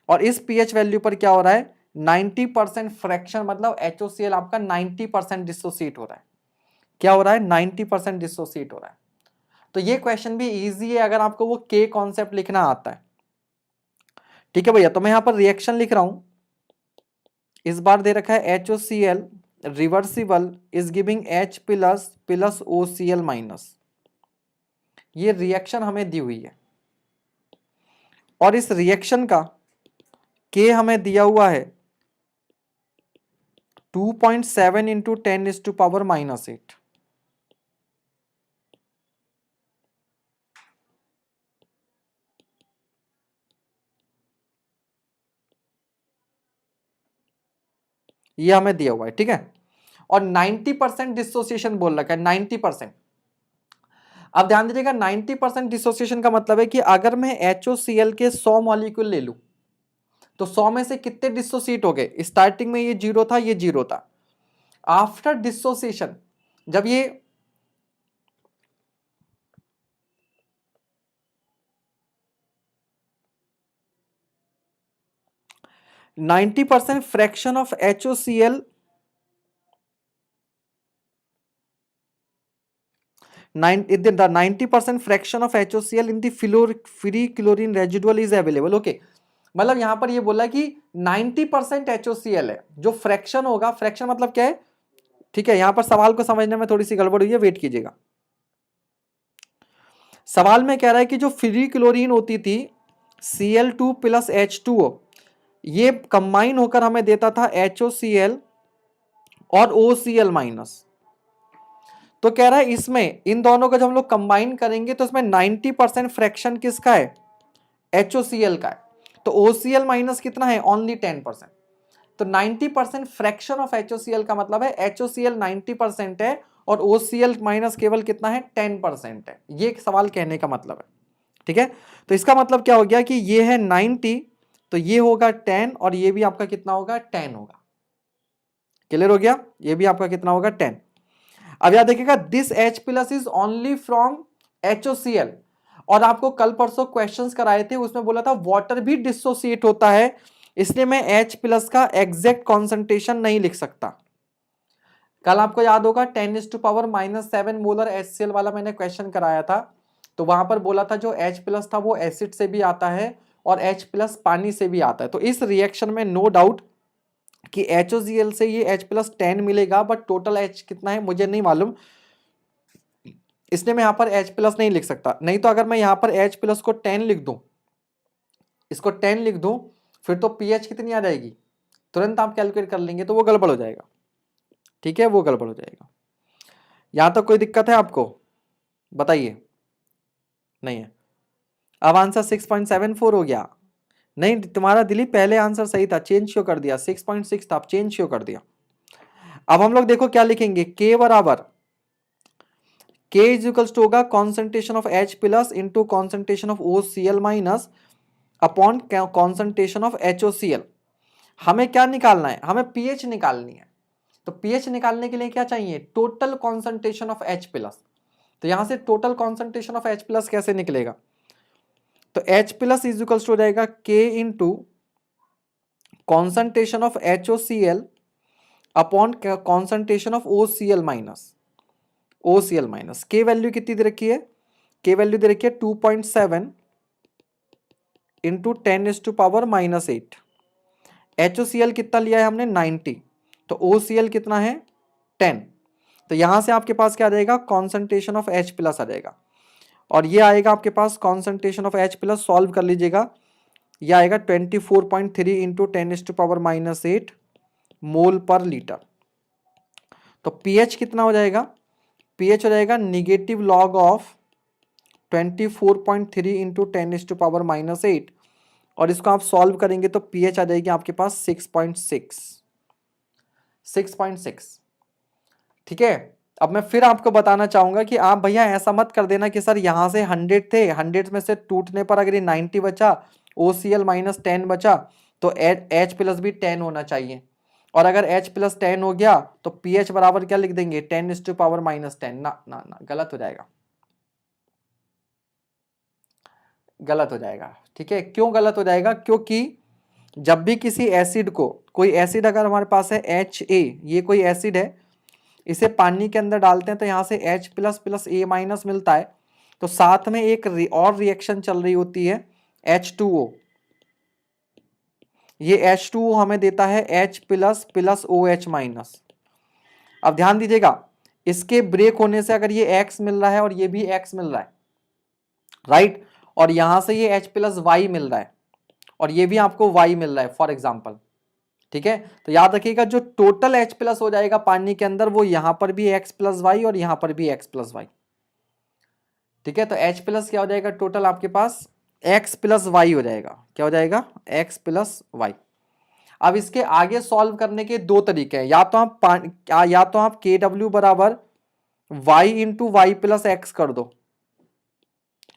और इस पीएच वैल्यू पर क्या हो रहा है? 90% फ्रैक्शन, मतलब HOCl आपका 90% डिसोसिएट हो रहा है। क्या हो रहा है? 90% डिसोसिएट हो रहा है। तो ये क्वेश्चन भी इजी है अगर आपको वो के कॉन्सेप्ट लिखना आता है। ठीक है भैया, तो मैं यहां पर रिएक्शन लिख रहा हूं। इस बार दे रखा है HOCl reversible is giving H plus plus OCl minus. ये रिएक्शन हमें दी हुई है और इस रिएक्शन का के हमें दिया हुआ है 2.7 इंटू 10⁻⁻8। ये हमें दिया हुआ है। ठीक है, और 90% डिसोसिएशन बोल रखा है, 90%। अब ध्यान दीजिएगा, 90% डिसोसिएशन का मतलब है कि अगर मैं HOCl के 100 मॉलिक्यूल ले लूं तो 100 में से कितने डिसोसिएट हो गए? स्टार्टिंग में ये 0 था, ये 0 था। आफ्टर डिसोसिएशन जब ये 90% fraction of HOCl, 90% fraction of HOCl in the free chlorine residual is available. Okay, मतलब यहां पर ये बोला कि 90% HOCl है, जो फ्रैक्शन होगा, फ्रैक्शन मतलब क्या है? ठीक है, यहां पर सवाल को समझने में थोड़ी सी गड़बड़ हुई है, वेट कीजिएगा। सवाल में कह रहा है कि जो फ्री क्लोरीन होती थी Cl2 प्लस H2O, ये कंबाइन होकर हमें देता था HOCl और OCl माइनस। तो कह रहा है इसमें इन दोनों को जब हम लोग कंबाइन करेंगे तो इसमें 90% फ्रैक्शन किसका है? HOCl का है। तो OCl माइनस कितना है? ओनली 10%। तो 90% फ्रैक्शन ऑफ HOCl का मतलब है HOCl 90% है और OCl माइनस केवल कितना है? 10% है। ये एक सवाल कहने का मतलब है। ठीक है, तो इसका मतलब क्या हो गया कि ये है 90, तो ये होगा 10 और ये भी आपका कितना होगा? 10 होगा। क्लियर हो गया? ये भी आपका कितना होगा? 10। अब याद देखिएगा, this H plus is only from HOCl, और आपको कल परसों क्वेश्चंस कराए थे, उसमें बोला था वाटर भी डिसोसिएट होता है, इसलिए मैं H प्लस का एग्जैक्ट कॉन्सेंट्रेशन नहीं लिख सकता। कल आपको याद होगा 10⁻⁻7 मोलर HCl वाला मैंने क्वेश्चन कराया था, तो वहां पर बोला था जो H प्लस था वो एसिड से भी आता है और H प्लस पानी से भी आता है। तो इस रिएक्शन में नो डाउट कि HOCl से ये H प्लस 10 मिलेगा, बट टोटल H कितना है मुझे नहीं मालूम, इसलिए मैं यहां पर H प्लस नहीं लिख सकता। नहीं तो अगर मैं यहां पर H प्लस को 10 लिख दूं, इसको 10 लिख दूं, फिर तो pH कितनी आ जाएगी? तुरंत आप कैलकुलेट कर लेंगे, तो वो गड़बड़ हो जाएगा। ठीक है, वो गड़बड़ हो जाएगा। यहां तक कोई दिक्कत है आपको? बताइए। नहीं है। अब आंसर 6.74 हो गया। नहीं, तुम्हारा दिलीप पहले आंसर सही था, चेंज क्यों कर दिया? 6.6 था, चेंज क्यों कर दिया? अब हम लोग देखो क्या लिखेंगे, K बराबर K इज इक्वल्स टू होगा concentration of H plus into concentration of OCl minus upon concentration of HOCl। हमें क्या निकालना है? हमें pH निकालनी है। तो pH निकालने के लिए क्या चाहिए? Total concentration of H plus. तो यहां से total concentration of H plus कैसे निकलेगा? तो H plus is equals to हो जाएगा K into concentration of HOCl upon concentration of OCl minus, OCl minus. K value कितनी दे रखी है? K वैल्यू दे रखी है 2.7 इंटू 10⁻⁻8। HOCl कितना लिया है हमने 90, तो OCl कितना है 10। तो यहां से आपके पास क्या आ जाएगा, कॉन्सेंट्रेशन ऑफ H प्लस आ जाएगा, और ये आएगा आपके पास concentration of H plus, solve कर लीजिएगा, ये आएगा 24.3 इंटू 10⁻⁸ मोल पर लीटर। तो pH कितना हो जाएगा, pH हो जाएगा निगेटिव लॉग ऑफ 24.3 इंटू 10⁻⁸, और इसको आप सॉल्व करेंगे तो pH आ जाएगी आपके पास 6.6। ठीक है। अब मैं फिर आपको बताना चाहूंगा कि आप भैया ऐसा मत कर देना कि सर यहां से 100 थे, 100 में से टूटने पर अगर ये 90 बचा, OCl माइनस 10 बचा, तो H प्लस भी 10 होना चाहिए, और अगर H प्लस 10 हो गया तो pH बराबर क्या लिख देंगे 10⁻⁻10। ना ना ना, गलत हो जाएगा, गलत हो जाएगा। ठीक है, क्यों गलत हो जाएगा, क्योंकि जब भी किसी एसिड को, कोई एसिड अगर हमारे पास है HA, ये कोई एसिड है, इसे पानी के अंदर डालते हैं तो यहाँ से H plus plus A minus मिलता है, तो साथ में एक और रिएक्शन चल रही होती है H2O, ये H2O हमें देता है H plus plus OH minus. अब ध्यान दीजिएगा, इसके ब्रेक होने से अगर ये X मिल रहा है और ये भी X मिल रहा है, राइट, और यहां से ये H प्लस Y मिल रहा है और ये भी आपको Y मिल रहा है फॉर एग्जाम्पल। ठीक है, तो याद रखिएगा जो टोटल H प्लस हो जाएगा पानी के अंदर, वो यहां पर भी X प्लस वाई और यहां पर भी X प्लस वाई। ठीक है, तो H प्लस क्या हो जाएगा टोटल आपके पास X प्लस वाई हो जाएगा, क्या हो जाएगा X प्लस वाई। अब इसके आगे सॉल्व करने के दो तरीके हैं, या तो आप KW बराबर Y into Y plus X कर दो,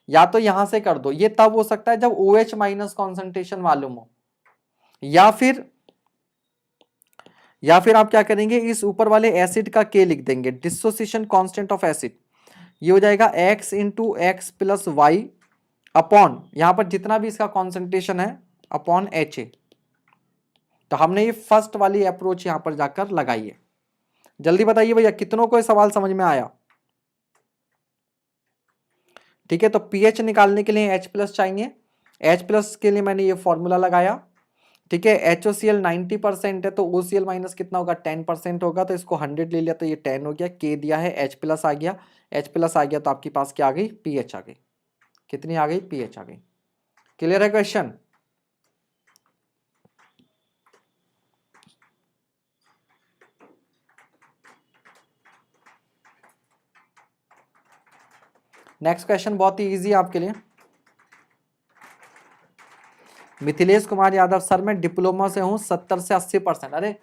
या तो यहां से कर दो, ये तब हो सकता है जब OH माइनस कॉन्सेंट्रेशन मालूम हो, या फिर आप क्या करेंगे, इस ऊपर वाले एसिड का K लिख देंगे, डिसोसिएशन कांस्टेंट ऑफ एसिड, ये हो जाएगा X into X plus Y upon यहां पर जितना भी इसका कॉन्सेंट्रेशन है अपॉन HA। तो हमने ये फर्स्ट वाली अप्रोच यहां पर जाकर लगाई है। जल्दी बताइए भैया कितनों को ये सवाल समझ में आया। ठीक है, तो pH निकालने के लिए H प्लस चाहिए, H प्लस के लिए मैंने ये फॉर्मूला लगाया। ठीक है, HOCl 90% है तो OCl माइनस कितना होगा 10% होगा, तो इसको 100 ले लिया तो ये 10 हो गया, K दिया है, H प्लस आ गया, H प्लस आ गया तो आपके पास क्या आ गई pH आ गई, कितनी आ गई pH आ गई। क्लियर है क्वेश्चन। नेक्स्ट क्वेश्चन बहुत ही इजी है आपके लिए। मिथिलेश कुमार यादव, सर मैं डिप्लोमा से हूँ, 70 से 80%। अरे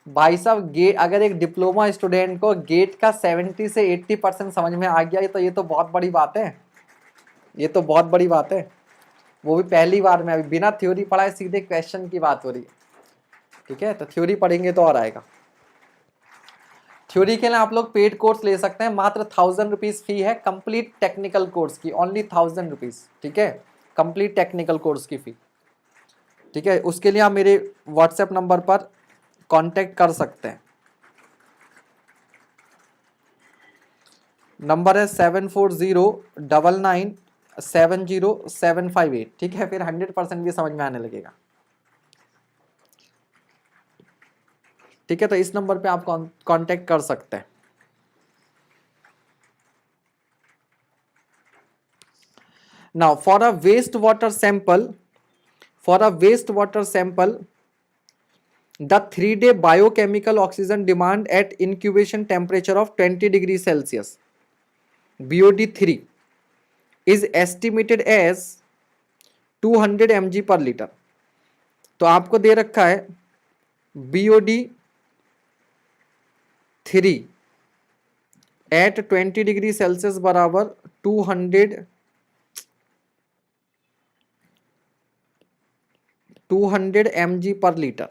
भाई साहब, अगर एक डिप्लोमा स्टूडेंट को गेट का 70 से 80% समझ में आ गया तो ये तो बहुत बड़ी बात है, ये तो बहुत बड़ी बात है, वो भी पहली बार में, अभी बिना थ्योरी पढ़ाए सीधे क्वेश्चन की बात हो रही है। ठीक है, तो थ्योरी पढ़ेंगे तो और आएगा। थ्योरी के लिए आप लोग पेड कोर्स ले सकते हैं, मात्र 1000 रुपीज फी है कंप्लीट टेक्निकल कोर्स की, ओनली 1000 रुपीज। ठीक है, कंप्लीट टेक्निकल कोर्स की फी। ठीक है, उसके लिए आप मेरे व्हाट्सएप नंबर पर कांटेक्ट कर सकते हैं, नंबर है 7409970758। ठीक है, फिर 100% भी समझ में आने लगेगा। ठीक है, तो इस नंबर पे आप कांटेक्ट कर सकते हैं। Now for a waste water sample the 3-day biochemical oxygen demand at incubation temperature of 20 degree Celsius BOD3 is estimated as 200 mg per liter। तो आपको दे रखा है BOD3 at 20 डिग्री सेल्सियस बराबर 200 mg per liter।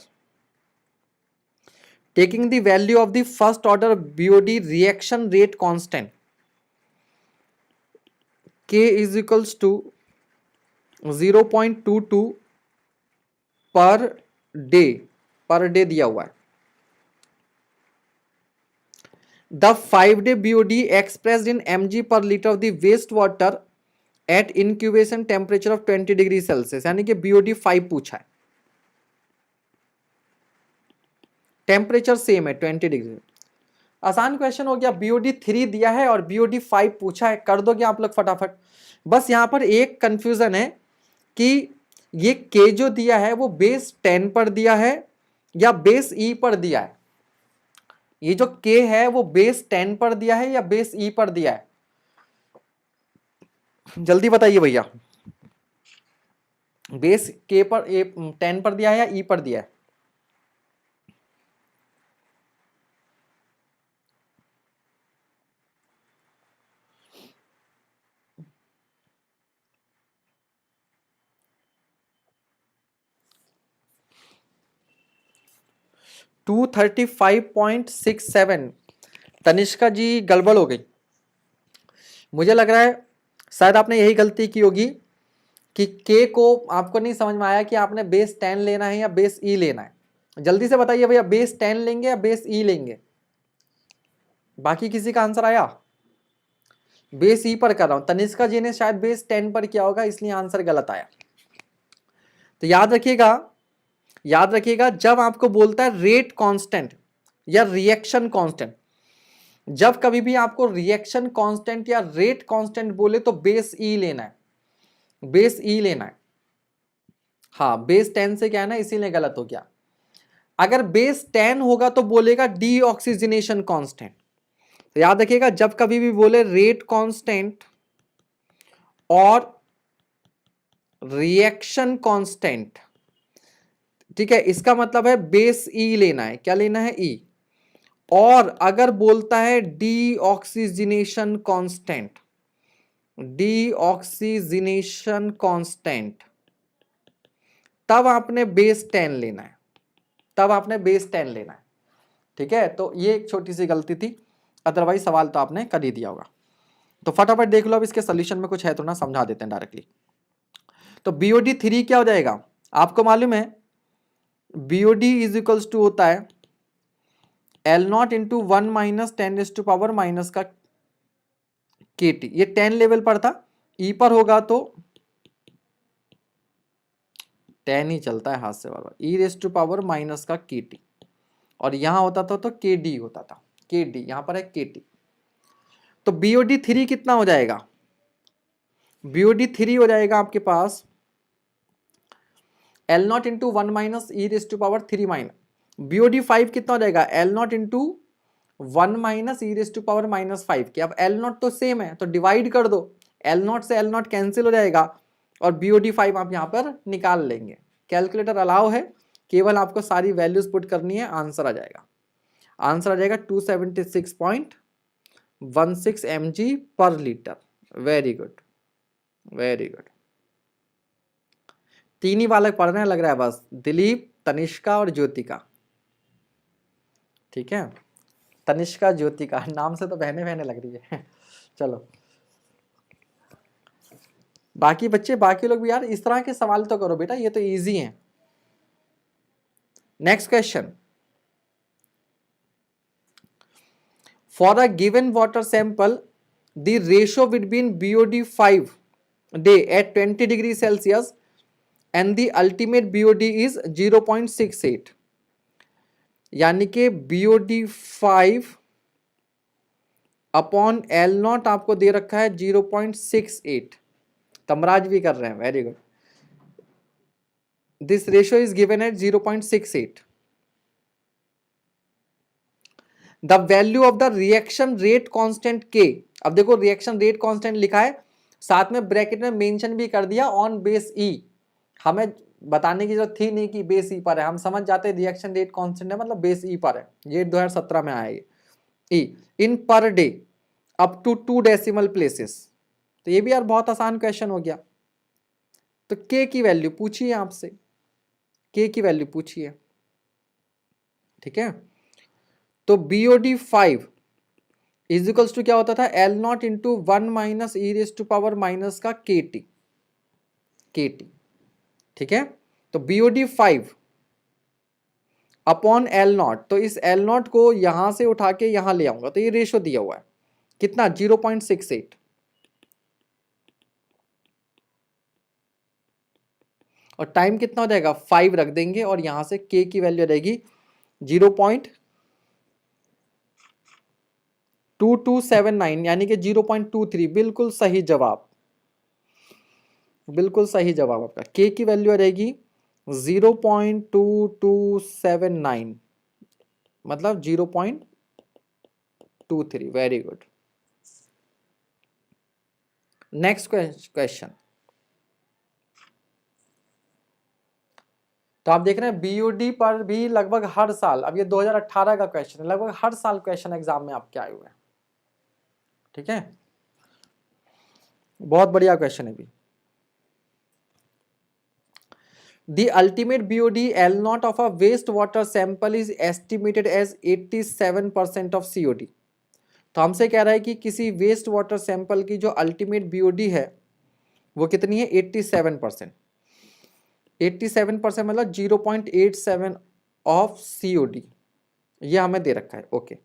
Taking the value of the first order BOD reaction rate constant K is equals to 0.22 per day दिया हुआ है। The 5-day BOD expressed in mg per liter of the waste water at incubation temperature of 20 degree Celsius, यानी कि BOD 5 पूछा है। Temperature same है 20 degree. आसान question हो गया। BOD 3 दिया है और BOD 5 पूछा है, कर दोगे आप लोग फटाफट। बस यहां पर एक कंफ्यूजन है कि ये K जो दिया है वो बेस 10 पर दिया है या बेस E पर दिया है। ये जो K है वो बेस 10 पर दिया है या बेस E पर दिया है, जल्दी बताइए भैया। बेस K पर 10 पर दिया है या E पर दिया है? टू 35.67। तनिष्का जी गड़बड़ हो गई, मुझे लग रहा है शायद आपने यही गलती की होगी कि K को आपको नहीं समझ में आया कि आपने बेस 10 लेना है या बेस E लेना है। जल्दी से बताइए भैया, बेस 10 लेंगे या बेस E लेंगे? बाकी किसी का आंसर आया? बेस E पर कर रहा हूं। तनिष्का जी ने शायद बेस 10 पर किया होगा, इसलिए आंसर गलत आया। तो याद रखिएगा जब आपको बोलता है रेट कांस्टेंट या रिएक्शन कांस्टेंट, जब कभी भी आपको रिएक्शन कांस्टेंट या रेट कांस्टेंट बोले तो बेस E लेना है, बेस E लेना है। हाँ, बेस 10 से क्या है ना, इसीलिए गलत हो गया। अगर बेस 10 होगा तो बोलेगा डीऑक्सीजनेशन कांस्टेंट। तो याद रखिएगा जब कभी भी बोले रेट कांस्टेंट और रिएक्शन कांस्टेंट, ठीक है, इसका मतलब है बेस E लेना है। क्या लेना है? E। और अगर बोलता है डीऑक्सीजनेशन कांस्टेंट, डीऑक्सीजनेशन कांस्टेंट, तब आपने बेस 10 लेना है, तब आपने बेस 10 लेना है। ठीक है, तो ये एक छोटी सी गलती थी, अदरवाइज सवाल तो आपने कर ही दिया होगा। तो फटाफट देख लो, अब इसके सोल्यूशन में कुछ है तो ना, समझा देते हैं डायरेक्टली। तो BOD 3 क्या हो जाएगा? आपको मालूम है BOD इज इक्वल्स टू होता है L0 इंटू 1 माइनस 10⁻⁻⁻ का KT। ये 10 लेवल पर था, E पर होगा तो 10 ही चलता है हाथ से बार बार, e⁻⁻ का KT। और यहां होता था तो KD होता था, KD यहां पर है KT। तो BOD 3 कितना हो जाएगा? BOD 3 हो जाएगा आपके पास L0 into 1 minus e⁻3 BOD 5 कितना हो जाएगा? L0 इंटू 1 माइनस e⁻⁻5 के। अब L0 तो सेम है तो डिवाइड कर दो, L0 से L0 कैंसिल हो जाएगा और BOD 5 आप यहां पर निकाल लेंगे। कैलकुलेटर अलाउ है, केवल आपको सारी वैल्यूज पुट करनी है, आंसर आ जाएगा। आंसर आ जाएगा 276.16 mg per litre. Very good, very good. तीन ही बालक पढ़ रहे हैं लग रहा है, बस दिलीप, तनिष्का और ज्योतिका। ठीक है, तनिष्का ज्योतिका, नाम से तो बहने बहने लग रही है। चलो बाकी बच्चे, बाकी लोग भी यार इस तरह के सवाल तो करो बेटा, ये तो इजी है। Next question, for a given water sample the ratio between BOD 5 day at 20 degree Celsius and the ultimate BOD is 0.68। यानी कि BOD 5 अपॉन L0 आपको दे रखा है 0.68। तमराज भी कर रहे हैं, very good. This ratio is given at 0.68। The value of the reaction rate constant K। अब देखो रिएक्शन रेट कांस्टेंट लिखा है, साथ में ब्रैकेट में मेंशन भी कर दिया ऑन बेस E। हमें बताने की जरूरत थी नहीं कि बेस E पर है, हम समझ जाते रिएक्शन रेट कांस्टेंट है मतलब बेस E पर है। ये 2017 में आया ये E in per day up to 2 decimal places. तो ये भी यार बहुत आसान क्वेश्चन हो गया। तो K की वैल्यू पूछिए आपसे, K की वैल्यू पूछिए। ठीक है, तो BOD 5 इज इक्वल्स टू क्या होता था? L0 इंटू 1 माइनस e⁻⁻ का KT। ठीक है, तो BOD 5 अपॉन L0, तो इस L0 को यहां से उठा के यहां ले आऊंगा तो ये रेशियो दिया हुआ है कितना? 0.68। और टाइम कितना हो जाएगा? 5 रख देंगे और यहां से K की वैल्यू रहेगी 0.2279 यानी कि 0.23, बिल्कुल सही जवाब, बिल्कुल सही जवाब आपका। के की वैल्यू आ रहेगी 0.2279 मतलब 0.23। Very good. Next question. तो आप देख रहे हैं बीओडी पर भी लगभग हर साल, अब ये 2018 का क्वेश्चन है, लगभग हर साल क्वेश्चन एग्जाम में आपके आए हुए हैं, ठीक है, बहुत बढ़िया क्वेश्चन है भी। The ultimate BOD L naught of a wastewater sample is estimated as 87% of COD। तो हमसे कह रहा है कि किसी वेस्ट वाटर सैंपल की जो अल्टीमेट बीओडी है वो कितनी है, 87%। 87% मतलब 0.87 ऑफ सीओडी, ये हमें दे रखा है। ओके,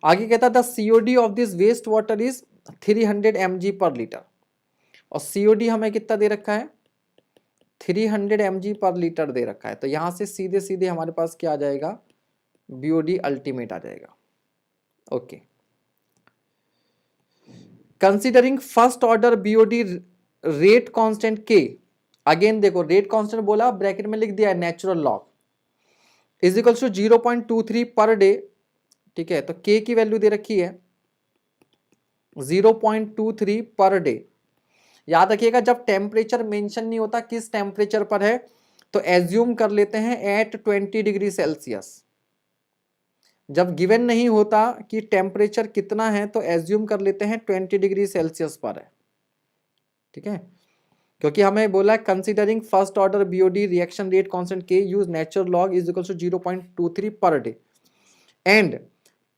आगे कहता था COD of this waste water is 300 mg per litre, और सीओडी हमें कितना दे रखा है, 300 mg पर लीटर दे रखा है। तो यहां से सीधे सीधे हमारे पास क्या आ जाएगा, बीओडी अल्टीमेट आ जाएगा। Okay, considering first order BOD rate constant K, again देखो रेट कांस्टेंट बोला, ब्रैकेट में लिख दिया natural log, is equal to 0.23 per day, ठीक है। तो के की वैल्यू दे रखी है 0.23 पर डे। याद रखिएगा जब टेम्परेचर मेंशन नहीं होता किस टेम्परेचर पर है, तो एज्यूम कर लेते हैं एट 20 डिग्री सेल्सियस। जब गिवन नहीं होता कि टेम्परेचर कितना है तो एज्यूम कर लेते हैं 20 डिग्री सेल्सियस पर है, ठीक है, क्योंकि हमें बोला considering first order BOD reaction rate constant के use natural log is equal to 0.23 per day, and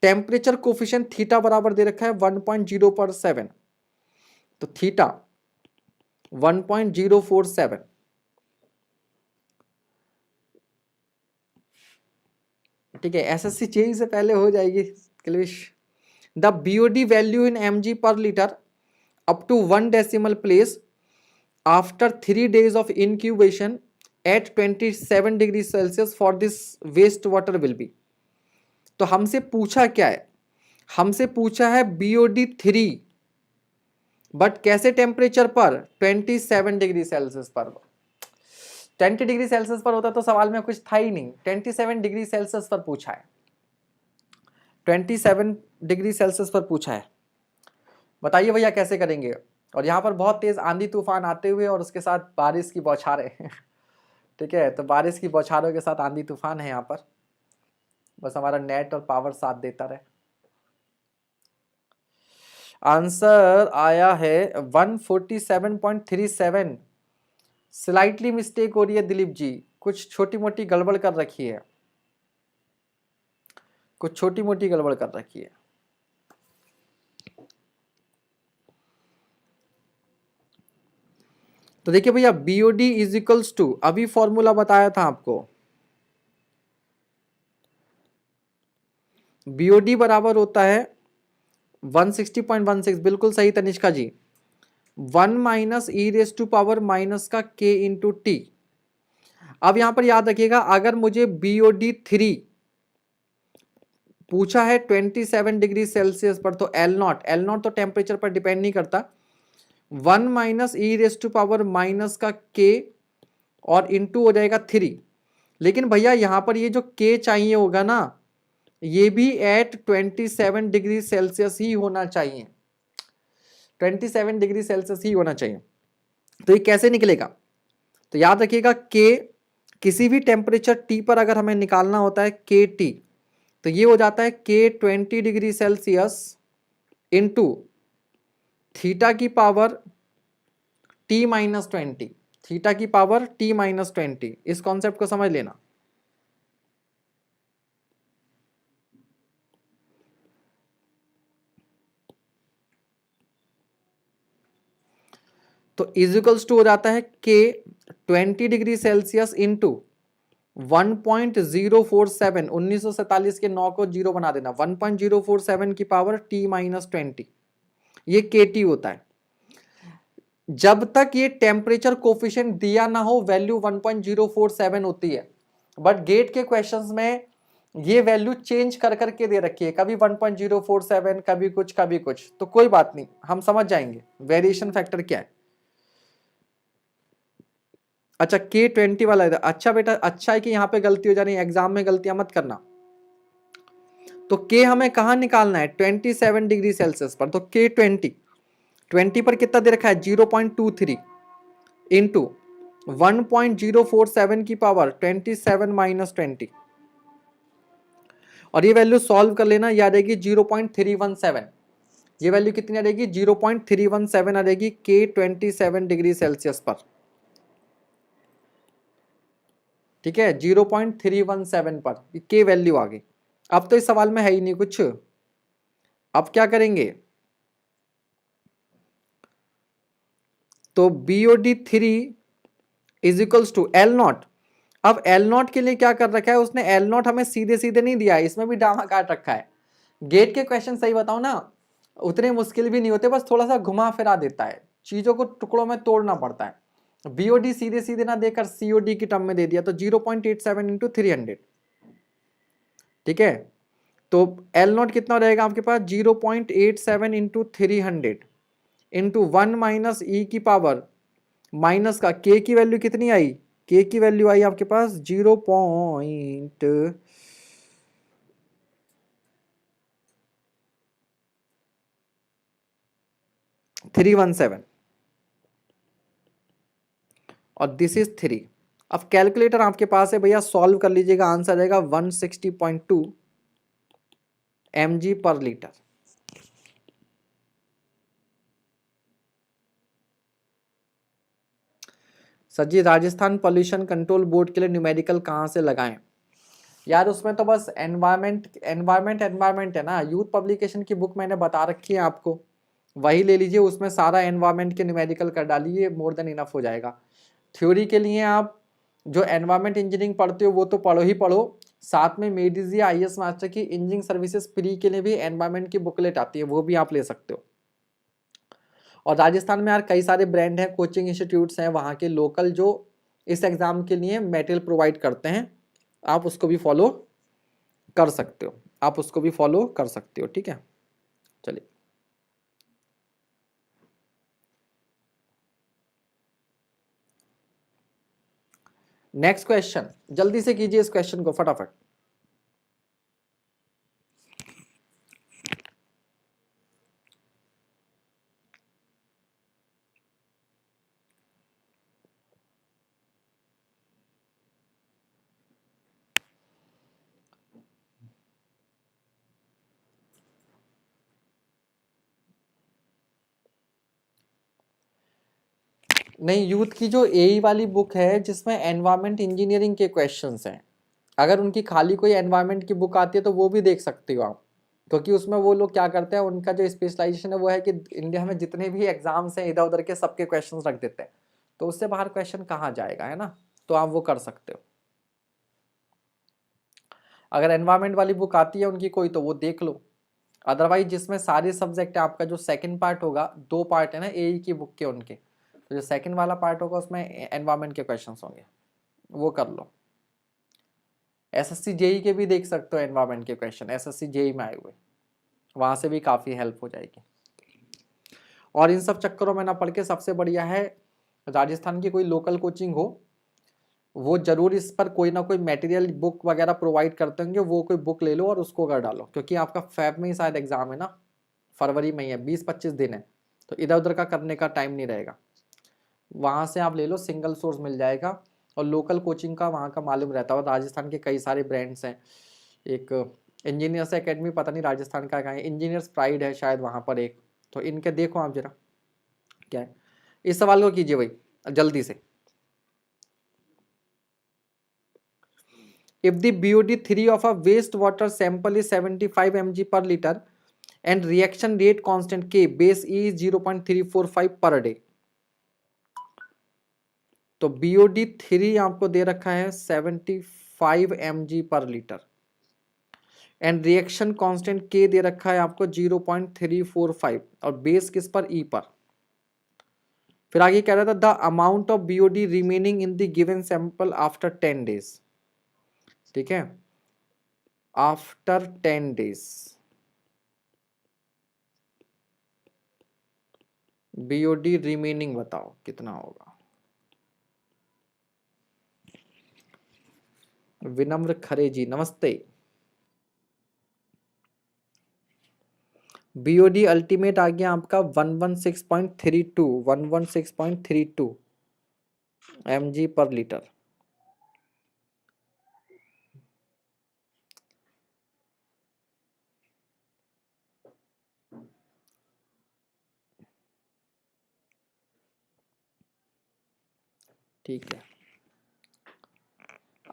temperature coefficient theta बराबर दे रखा है 1.047, तो थीटा 1.047, ठीक है, एसएससी जेई से पहले हो जाएगी क्लिश। The BOD value in mg per litre up to 1 decimal place after 3 days of incubation at 27 degree Celsius for this waste water will be. तो हमसे पूछा क्या है, हमसे पूछा है बीओडी 3, बट कैसे टेम्परेचर पर, 27 डिग्री सेल्सियस पर। 20 डिग्री सेल्सियस पर होता तो सवाल में कुछ था ही नहीं, 27 डिग्री सेल्सियस पर पूछा है, 27 डिग्री सेल्सियस पर पूछा है। बताइए भैया कैसे करेंगे। और यहाँ पर बहुत तेज आंधी तूफान आते हुए और उसके साथ बारिश की बौछारें ठीक है, तो बारिश की बौछारों के साथ आंधी तूफान है यहाँ पर, बस हमारा नेट और पावर साथ देता रहे। आंसर आया है 147.37। स्लाइटली मिस्टेक हो रही है दिलीप जी, कुछ छोटी मोटी गड़बड़ कर रखी है, कुछ छोटी मोटी गड़बड़ कर रखी है। तो देखिए भैया बीओडी इज इक्वल्स टू, अभी फॉर्मूला बताया था आपको, बीओडी बराबर होता है 160.16, बिल्कुल सही Tanishka ji, 1 minus E raise to power minus का के इंटू टी। अब यहां पर याद रखिएगा अगर मुझे बीओडी 3 पूछा है 27 डिग्री सेल्सियस पर, तो एल नॉट तो टेम्परेचर पर डिपेंड नहीं करता, 1 minus E raise to power minus का के और इंटू हो जाएगा 3। लेकिन भैया यहां पर ये जो के चाहिए होगा ना, ये भी एट 27 डिग्री सेल्सियस ही होना चाहिए, 27 डिग्री सेल्सियस ही होना चाहिए। तो ये कैसे निकलेगा, तो याद रखिएगा के किसी भी टेम्परेचर टी पर अगर हमें निकालना होता है के टी, तो ये हो जाता है के 20 डिग्री सेल्सियस इंटू थीटा की पावर टी माइनस 20, थीटा की पावर टी माइनस 20। इस कॉन्सेप्ट को समझ लेना। तो इजिकल्स टू हो जाता है के 20 डिग्री सेल्सियस इंटू 1.047, 1947 के 9 को 0 बना देना, 1.047 की पावर टी माइनस 20, ये के टी होता है। जब तक ये टेम्परेचर कोफिशिएंट दिया ना हो वैल्यू 1.047 होती है, बट गेट के क्वेश्चंस में ये वैल्यू चेंज कर करके दे रखी है, कभी 1.047, कभी कुछ, तो कोई बात नहीं, हम समझ जाएंगे वेरिएशन फैक्टर क्या है। अच्छा K20 वाला है, अच्छा बेटा, अच्छा है कि यहाँ पे गलती हो जा रही है, एग्जाम में गलतियां मत करना। तो K हमें कहाँ निकालना है, 27 डिग्री सेल्सियस पर। तो K20 पर कितना दे रखा है, 0.23 इंटू 1.047 की पावर 27 माइनस 20, और ये वैल्यू सॉल्व कर लेना, याद रहेगी 0.317। ये वैल्यू कितनी आ रहेगी, 0.317 आ रहेगी K27 डिग्री सेल्सियस पर, ठीक है, 0.317 पर K वैल्यू आ गई। अब तो इस सवाल में है ही नहीं कुछ, अब क्या करेंगे, तो BOD3 is equals to L0। अब L0 के लिए क्या कर रखा है उसने, L0 हमें सीधे सीधे नहीं दिया है, इसमें भी डामा काट रखा है। गेट के क्वेश्चन सही बताओ ना, उतने मुश्किल भी नहीं होते, बस थोड़ा सा घुमा फिरा देता है, चीजों को टुकड़ों में तोड़ना पड़ता है। BOD सीधे सीधे ना देकर COD की टर्म में दे दिया, तो 0.87 इंटू 300, ठीक है। तो L0 कितना रहेगा आपके पास, 0.87 इंटू 300 इंटू 1 माइनस ई की पावर माइनस का K की वैल्यू कितनी आई, K की वैल्यू आई आपके पास 0.317, और दिस इज 3। अब कैलकुलेटर आपके पास है भैया, सॉल्व कर लीजिएगा, आंसर आएगा 160.2 mg पर लीटर। सर जी राजस्थान पॉल्यूशन कंट्रोल बोर्ड के लिए न्यूमेरिकल कहाँ से लगाएं, यार उसमें तो बस एनवायरमेंट है ना, यूथ पब्लिकेशन की बुक मैंने बता रखी है आपको, वही ले लीजिए, उसमें सारा एनवायरमेंट के न्यूमेरिकल कर डालिए, मोर देन इनफ हो जाएगा। थ्योरी के लिए आप जो एनवायरमेंट इंजीनियरिंग पढ़ते हो वो तो पढ़ो ही पढ़ो, साथ में मे डीजिए IAS मास्टर की इंजीनियरिंग सर्विसेज प्री के लिए भी एनवायरमेंट की बुकलेट आती है, वो भी आप ले सकते हो। और राजस्थान में यार कई सारे ब्रांड हैं, कोचिंग इंस्टीट्यूट्स हैं वहाँ के लोकल, जो इस एग्जाम के लिए मटेरियल प्रोवाइड करते हैं, आप उसको भी फॉलो कर सकते हो, आप उसको भी फॉलो कर सकते हो, ठीक है। चलिए नेक्स्ट क्वेश्चन, जल्दी से कीजिए इस क्वेश्चन को फटाफट। नहीं, यूथ की जो AE वाली बुक है जिसमें एनवायरमेंट इंजीनियरिंग के क्वेश्चंस हैं, अगर उनकी खाली कोई एनवायरमेंट की बुक आती है तो वो भी देख सकते हो आप, क्योंकि उसमें वो लोग क्या करते हैं, उनका जो स्पेशलाइजेशन है वो है कि इंडिया में जितने भी एग्जाम्स हैं इधर उधर के सबके क्वेश्चन रख देते हैं, तो उससे बाहर क्वेश्चन कहाँ जाएगा, है ना, तो आप वो कर सकते हो। अगर एनवायरमेंट वाली बुक आती है उनकी कोई तो वो देख लो, अदरवाइज जिसमें सारे सब्जेक्ट है, आपका जो सेकंड पार्ट होगा, 2 पार्ट है ना AE की बुक के उनके, तो जो सेकंड वाला पार्ट होगा उसमें एनवायरमेंट के क्वेश्चंस होंगे, वो कर लो। SSC JE के भी देख सकते हो एनवायरमेंट के क्वेश्चन, SSC JE में आए हुए, वहां से भी काफी हेल्प हो जाएगी। और इन सब चक्करों में ना पढ़ के सबसे बढ़िया है राजस्थान की कोई लोकल कोचिंग हो, वो जरूर इस पर कोई ना कोई मटेरियल बुक वगैरह प्रोवाइड करते होंगे, वो कोई बुक ले लो और उसको कर डालो, क्योंकि आपका फेब में ही शायद एग्जाम है ना, फरवरी में ही है, 20-25 दिन है, तो इधर उधर का करने का टाइम नहीं रहेगा, वहाँ से आप ले लो, सिंगल सोर्स मिल जाएगा। और लोकल कोचिंग का वहाँ का मालूम रहता है, और राजस्थान के कई सारे ब्रांड्स हैं, एक इंजीनियर्स एकेडमी, पता नहीं राजस्थान का कहाँ है, इंजीनियर्स प्राइड है शायद वहाँ पर एक, तो इनके देखो आप जरा क्या है। इस सवाल को कीजिए भाई जल्दी से। If the BOD3 of a wastewater sample is 75 mg per liter and reaction rate constant K base E is 0.345 per day, तो BOD3 आपको दे रखा है 75 mg per litre and reaction constant K दे रखा है आपको 0.345, और बेस किस पर, E पर। फिर आगे कह रहा था the amount of BOD remaining in the given sample after 10 days, ठीक है, आफ्टर 10 days बीओडी रिमेनिंग बताओ कितना होगा। विनम्र खरे जी नमस्ते। बीओडी अल्टीमेट आ गया आपका 116.32 116.32 mg पर लीटर। ठीक है,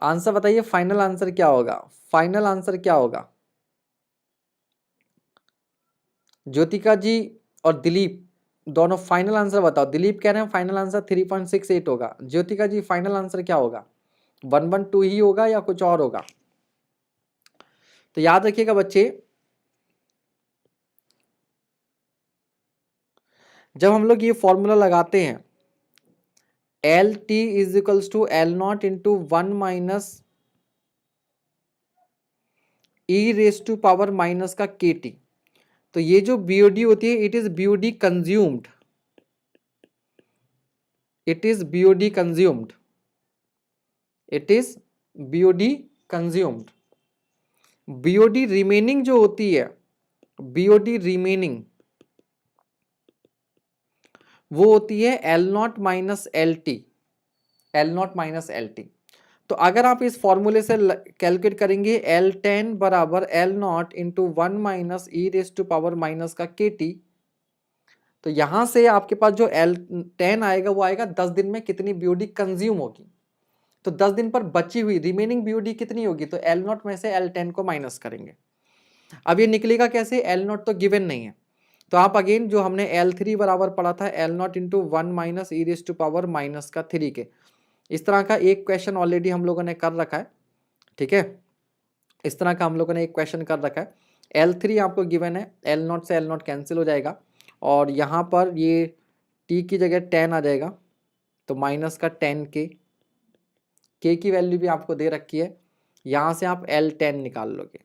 आंसर बताइए, फाइनल आंसर क्या होगा, फाइनल आंसर क्या होगा। ज्योतिका जी और दिलीप दोनों फाइनल आंसर बताओ। दिलीप कह रहे हैं फाइनल आंसर 3.68 होगा। ज्योतिका जी फाइनल आंसर क्या होगा, 112 ही होगा या कुछ और होगा। तो याद रखिएगा बच्चे, जब हम लोग ये फॉर्मूला लगाते हैं L T is equals to L naught into 1 minus E raise to power minus का के टी, तो ये जो बीओडी होती है it is BOD consumed, it is BOD consumed, it is BOD consumed. BOD remaining जो होती है, BOD remaining वो होती है L naught minus L T, L naught minus L T. तो अगर आप इस फॉर्मूले से कैलकुलेट करेंगे एल टेन बराबर L naught into 1 minus E raise to power minus का के टी, तो यहां से आपके पास जो एल टेन आएगा वो आएगा 10 दिन में कितनी बीओडी कंज्यूम होगी। तो 10 दिन पर बची हुई रिमेनिंग बीओडी कितनी होगी, तो एल नॉट में से एल टेन को माइनस करेंगे। अब ये निकलेगा कैसे, एल नॉट तो गिवन नहीं है, तो आप अगेन जो हमने एल थ्री बराबर पढ़ा था L naught into 1 minus E raise to power minus का 3 के, इस तरह का एक क्वेश्चन ऑलरेडी हम लोगों ने कर रखा है। ठीक है, इस तरह का हम लोगों ने एक क्वेश्चन कर रखा है। एल थ्री आपको गिवन है, एल नॉट से एल नॉट कैंसिल हो जाएगा और यहाँ पर ये टी की जगह 10 आ जाएगा, तो माइनस का 10 के की वैल्यू भी आपको दे रखी है, यहाँ से आप एल 10 निकाल लोगे।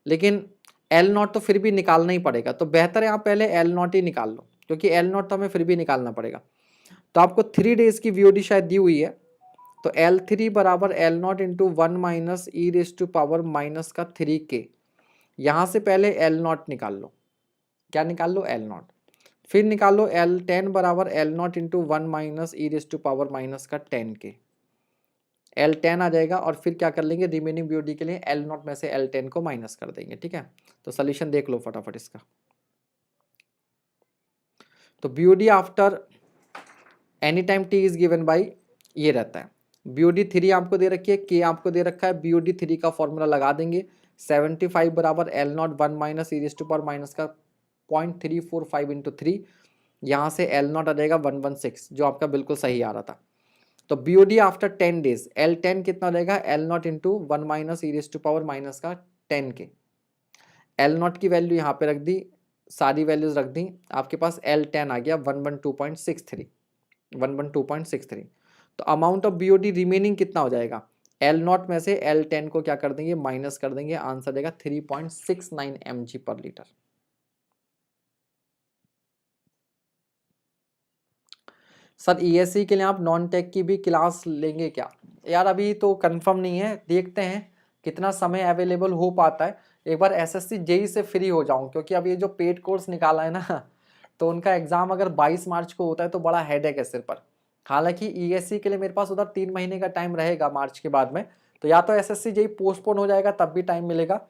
लेकिन एल नॉट तो फिर भी निकालना ही पड़ेगा, तो बेहतर है आप पहले एल नॉट ही निकाल लो, क्योंकि एल नॉट तो हमें फिर भी निकालना पड़ेगा। तो आपको 3 डेज की वीओडी शायद दी हुई है, तो एल थ्री बराबर L naught into 1 minus E raise to power minus का 3 के, यहाँ से पहले एल नॉट निकाल लो, क्या निकाल लो, एल नॉट। फिर निकालो एल टेन बराबर L naught into 1 minus E raise to power minus का 10 के, एल 10 आ जाएगा और फिर क्या कर लेंगे, रिमेनिंग बीओडी के लिए एल नॉट में से एल 10 को माइनस कर देंगे। ठीक है, तो सोल्यूशन देख लो फटाफट इसका। तो BOD after any time T is given by ये रहता है, बीओडी थ्री आपको दे रखी है, के आपको दे रखा है, बीओडी थ्री का फॉर्मूला लगा देंगे 75 बराबर L naught 1 minus E raise to power minus का 0.345 इंटू 3, यहाँ से एल नॉट आ जाएगा 116 जो आपका बिल्कुल सही आ रहा था। तो बीओडी आफ्टर 10 डेज एल 10 कितना रहेगा, L naught into 1 minus E raise to power minus का 10 के, एल नॉट की वैल्यू यहाँ पे रख दी, सारी वैल्यूज रख दी, आपके पास एल 10 आ गया 112.63, 112.63। तो अमाउंट ऑफ बीओडी रिमेनिंग कितना हो जाएगा, एल नॉट में से एल 10 को क्या कर देंगे, माइनस कर देंगे, आंसर देगा 3.69 mg per litre. Sir ESC के लिए आप नॉन टेक की भी क्लास लेंगे क्या, यार अभी तो कंफर्म नहीं है, देखते हैं कितना समय अवेलेबल हो पाता है। एक बार एसएससी जेई से फ्री हो जाऊं, क्योंकि अब ये जो पेड कोर्स निकाला है ना तो उनका एग्जाम अगर 22 मार्च को होता है तो बड़ा हेडेक है सिर पर। हालांकि ईएससी के लिए मेरे पास उधर 3 महीने का टाइम रहेगा मार्च के बाद में, तो या तो एसएससी जेई पोस्टपोन हो जाएगा तब भी टाइम मिलेगा,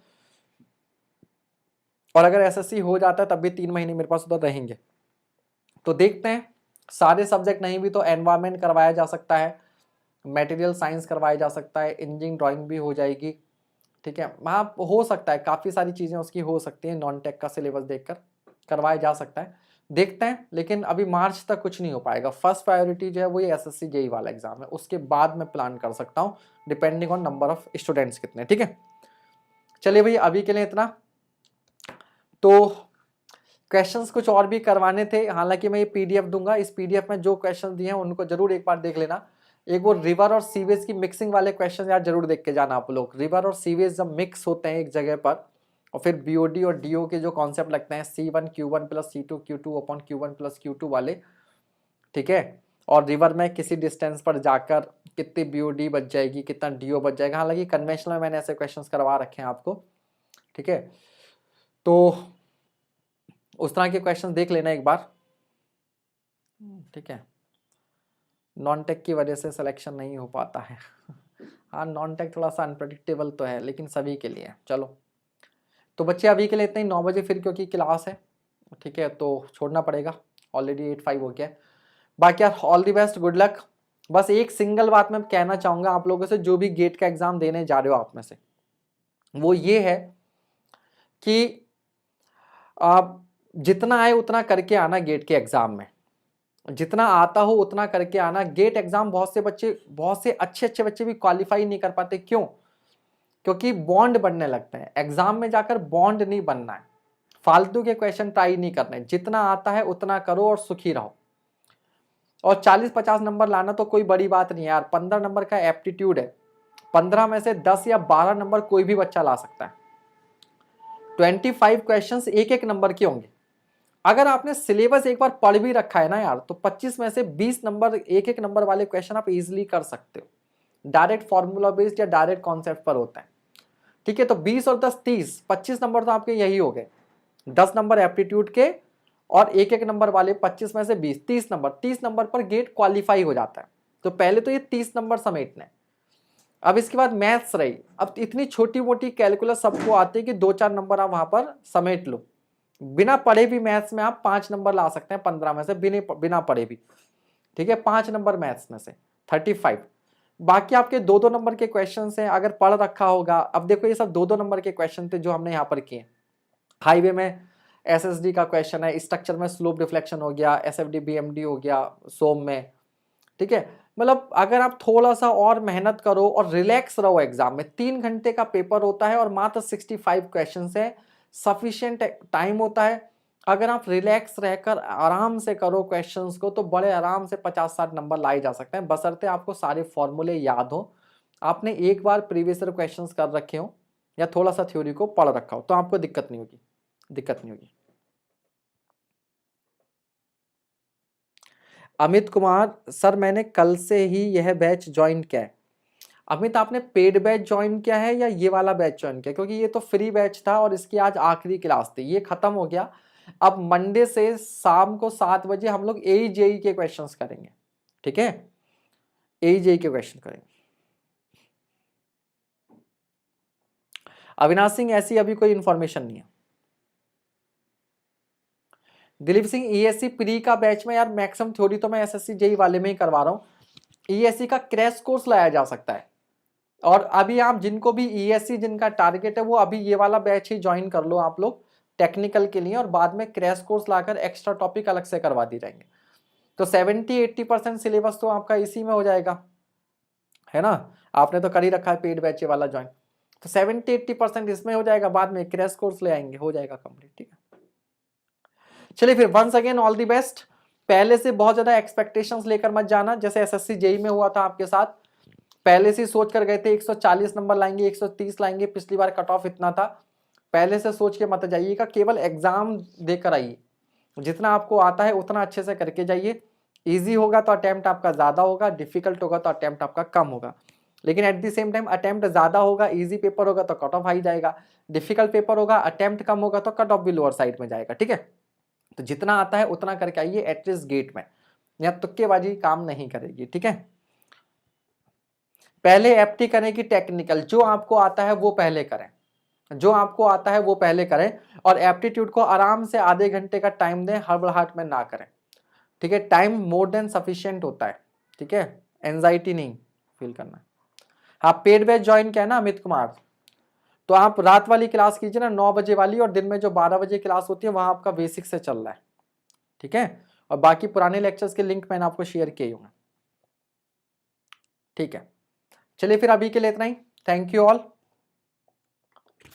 और अगर एसएससी हो जाता है तब भी 3 महीने मेरे पास उधर रहेंगे। तो देखते हैं, सारे सब्जेक्ट नहीं भी तो एनवायरमेंट करवाया जा सकता है, मटेरियल साइंस करवाया जा सकता है, इंजीनियरिंग ड्राइंग भी हो जाएगी। ठीक है, वहाँ हो सकता है, काफ़ी सारी चीज़ें उसकी हो सकती हैं, नॉन टेक का सिलेबस देखकर करवाया जा सकता है, देखते हैं। लेकिन अभी मार्च तक कुछ नहीं हो पाएगा, फर्स्ट प्रायोरिटी जो है वो ये एसएससी जेई वाला एग्जाम है, उसके बाद मैं प्लान कर सकता हूँ depending on number of students कितने। ठीक है, चलिए भैया अभी के लिए इतना। तो क्वेश्चंस कुछ और भी करवाने थे, हालांकि मैं ये पीडीएफ दूंगा, इस पीडीएफ में जो क्वेश्चन दिए हैं उनको जरूर एक बार देख लेना। एक वो रिवर और सीवेज की मिक्सिंग वाले क्वेश्चन यार जरूर देख के जाना आप लोग। रिवर और सीवेज जब मिक्स होते हैं एक जगह पर और फिर बीओडी और डीओ के जो कॉन्सेप्ट लगते हैं C1Q1 plus C2Q2 upon Q1 plus Q2 वाले, ठीक है। और रिवर में किसी डिस्टेंस पर जाकर कितनी बीओडी बच जाएगी, कितना डीओ बच जाएगा। हालांकि कन्वेंशनल में मैंने ऐसे क्वेश्चंस करवा रखे हैं आपको, ठीक है। तो उस तरह के क्वेश्चन देख लेना एक बार, ठीक है। नॉन टेक की वजह से सिलेक्शन नहीं हो पाता है हाँ, नॉन टेक थोड़ा सा अनप्रडिक्टेबल तो है, लेकिन सभी के लिए। चलो तो बच्चे अभी के लिए इतना ही, 9 बजे फिर क्योंकि क्लास है, ठीक है, तो छोड़ना पड़ेगा। ऑलरेडी 8:05 हो गया। बाकी यार all the best, good luck. बस एक सिंगल बात मैं कहना चाहूंगा आप लोगों से, जो भी गेट का एग्जाम देने जा रहे हो आप में से, वो ये है कि आप जितना आए उतना करके आना गेट के एग्जाम में। जितना आता हो उतना करके आना। गेट एग्जाम बहुत से अच्छे बच्चे भी क्वालिफाई नहीं कर पाते। क्यों? क्योंकि बॉन्ड बनने लगते हैं। एग्जाम में जाकर बॉन्ड नहीं बनना है, फालतू के क्वेश्चन ट्राई नहीं करने। जितना आता है उतना करो और सुखी रहो। और 40-50 नंबर लाना तो कोई बड़ी बात नहीं है यार। 15 नंबर का एप्टीट्यूड है, 15 में से 10 या 12 नंबर कोई भी बच्चा ला सकता है। 25 क्वेश्चंस एक नंबर के होंगे। अगर आपने सिलेबस एक बार पढ़ भी रखा है ना यार, तो 25 में से 20 नंबर एक नंबर वाले क्वेश्चन आप इजीली कर सकते हो। डायरेक्ट फॉर्मूला बेस्ड या डायरेक्ट कॉन्सेप्ट पर होता है, ठीक है। तो 20 और 10 30, 25 नंबर तो आपके यही हो गए। 10 नंबर एप्टीट्यूड के और एक नंबर वाले 25 में से 20, 30 नंबर। 30 नंबर पर गेट क्वालिफाई हो जाता है। तो पहले तो ये 30 नंबर समेटने। अब इसके बाद मैथ्स रही। अब इतनी छोटी मोटी कैलकुलस सबको आती है कि 2-4 नंबर आप वहां पर समेट लो। बिना पढ़े भी मैथ्स में आप 5 नंबर ला सकते हैं 15 में से, बिना पढ़े भी, ठीक है। 5 नंबर मैथ्स में से 35। बाकी आपके 2-2 नंबर के क्वेश्चन हैं, अगर पढ़ रखा होगा। अब देखो ये सब 2-2 नंबर के क्वेश्चन थे जो हमने यहाँ पर किए। हाईवे में SSD का क्वेश्चन है, स्ट्रक्चर में स्लोप डिफ्लेक्शन हो गया, SFD BMD हो गया सोम में, ठीक है। मतलब अगर आप थोड़ा सा और मेहनत करो और रिलैक्स रहो एग्जाम में, 3 घंटे का पेपर होता है और मात्र 65 क्वेश्चन है, सफिशिएंट टाइम होता है। अगर आप रिलैक्स रहकर आराम से करो क्वेश्चंस को, तो बड़े आराम से 50-60 नंबर लाए जा सकते हैं, बशर्ते आपको सारे फॉर्मूले याद हो, आपने एक बार प्रीवियस ईयर क्वेश्चंस कर रखे हो या थोड़ा सा थ्योरी को पढ़ रखा हो, तो आपको दिक्कत नहीं होगी। अमित कुमार सर, मैंने कल से ही यह बैच ज्वाइन किया है। अमित, आपने पेड बैच ज्वाइन किया है या ये वाला बैच ज्वाइन किया? क्योंकि ये तो फ्री बैच था और इसकी आज आखिरी क्लास थी, ये खत्म हो गया। अब मंडे से शाम को 7 बजे हम लोग AEJE के क्वेश्चंस करेंगे, ठीक है। AEJE के क्वेश्चन करेंगे। अविनाश सिंह, ऐसी अभी कोई इंफॉर्मेशन नहीं है। दिलीप सिंह, ESC प्री का बैच में यार मैक्सिमम थ्योरी तो मैं SSC JEE वाले में ही करवा रहा हूँ। ESC का क्रैश कोर्स लाया जा सकता है। और अभी आप जिनको भी ESC जिनका टारगेट है, वो अभी ये वाला बैच ही ज्वाइन कर लो आप लोग टेक्निकल के लिए, और बाद में क्रैश कोर्स लाकर एक्स्ट्रा टॉपिक अलग से करवा दी जाएंगे। तो 70-80% सिलेबस तो आपका इसी में हो जाएगा, है ना। आपने तो कर ही रखा है पेड बैच वाला ज्वाइन, तो 70-80% इसमें हो जाएगा, बाद में क्रैश कोर्स ले आएंगे, हो जाएगा कंप्लीट, ठीक है। चलिए फिर once again all the best. पहले से बहुत ज्यादा एक्सपेक्टेशंस लेकर मत जाना, जैसे SSC JEE में हुआ था आपके साथ। पहले से सोच कर गए थे 140 नंबर लाएंगे, 130 लाएंगे, पिछली बार कट ऑफ इतना था। पहले से सोच के मत जाइएगा, केवल एग्जाम देकर आइए। जितना आपको आता है उतना अच्छे से करके जाइए। इजी होगा तो अटेम्प्ट आपका ज्यादा होगा, डिफिकल्ट होगा तो अटेम्प्ट आपका कम होगा। लेकिन at the same time attempt ज्यादा होगा, इजी पेपर होगा तो कट ऑफ हाई जाएगा, डिफिकल्ट पेपर होगा, अटेम्प्ट कम होगा तो कट ऑफ भी लोअर साइड में जाएगा, ठीक है। तो जितना आता है उतना करके आइए एटलीस्ट गेट में, या तुक्केबाजी काम नहीं करेगी, ठीक है। पहले एप्टी करें कि टेक्निकल, जो आपको आता है वो पहले करें, जो आपको आता है वो पहले करें। और एप्टीट्यूड को आराम से आधे घंटे का टाइम दें, हड़बड़ाहट में ना करें, ठीक है। टाइम मोर देन सफिशिएंट होता है, ठीक है। एंजाइटी नहीं फील करना। हाँ, पेड बैच ज्वाइन किया है ना अमित कुमार, तो आप रात वाली क्लास कीजिए ना 9 बजे वाली, और दिन में जो 12 बजे क्लास होती है वहां आपका बेसिक से चल रहा है, ठीक है। और बाकी पुराने लेक्चर्स के लिंक मैंने आपको शेयर किए होंगे, ठीक है। चलिए फिर अभी के लिए इतना ही। Thank you all.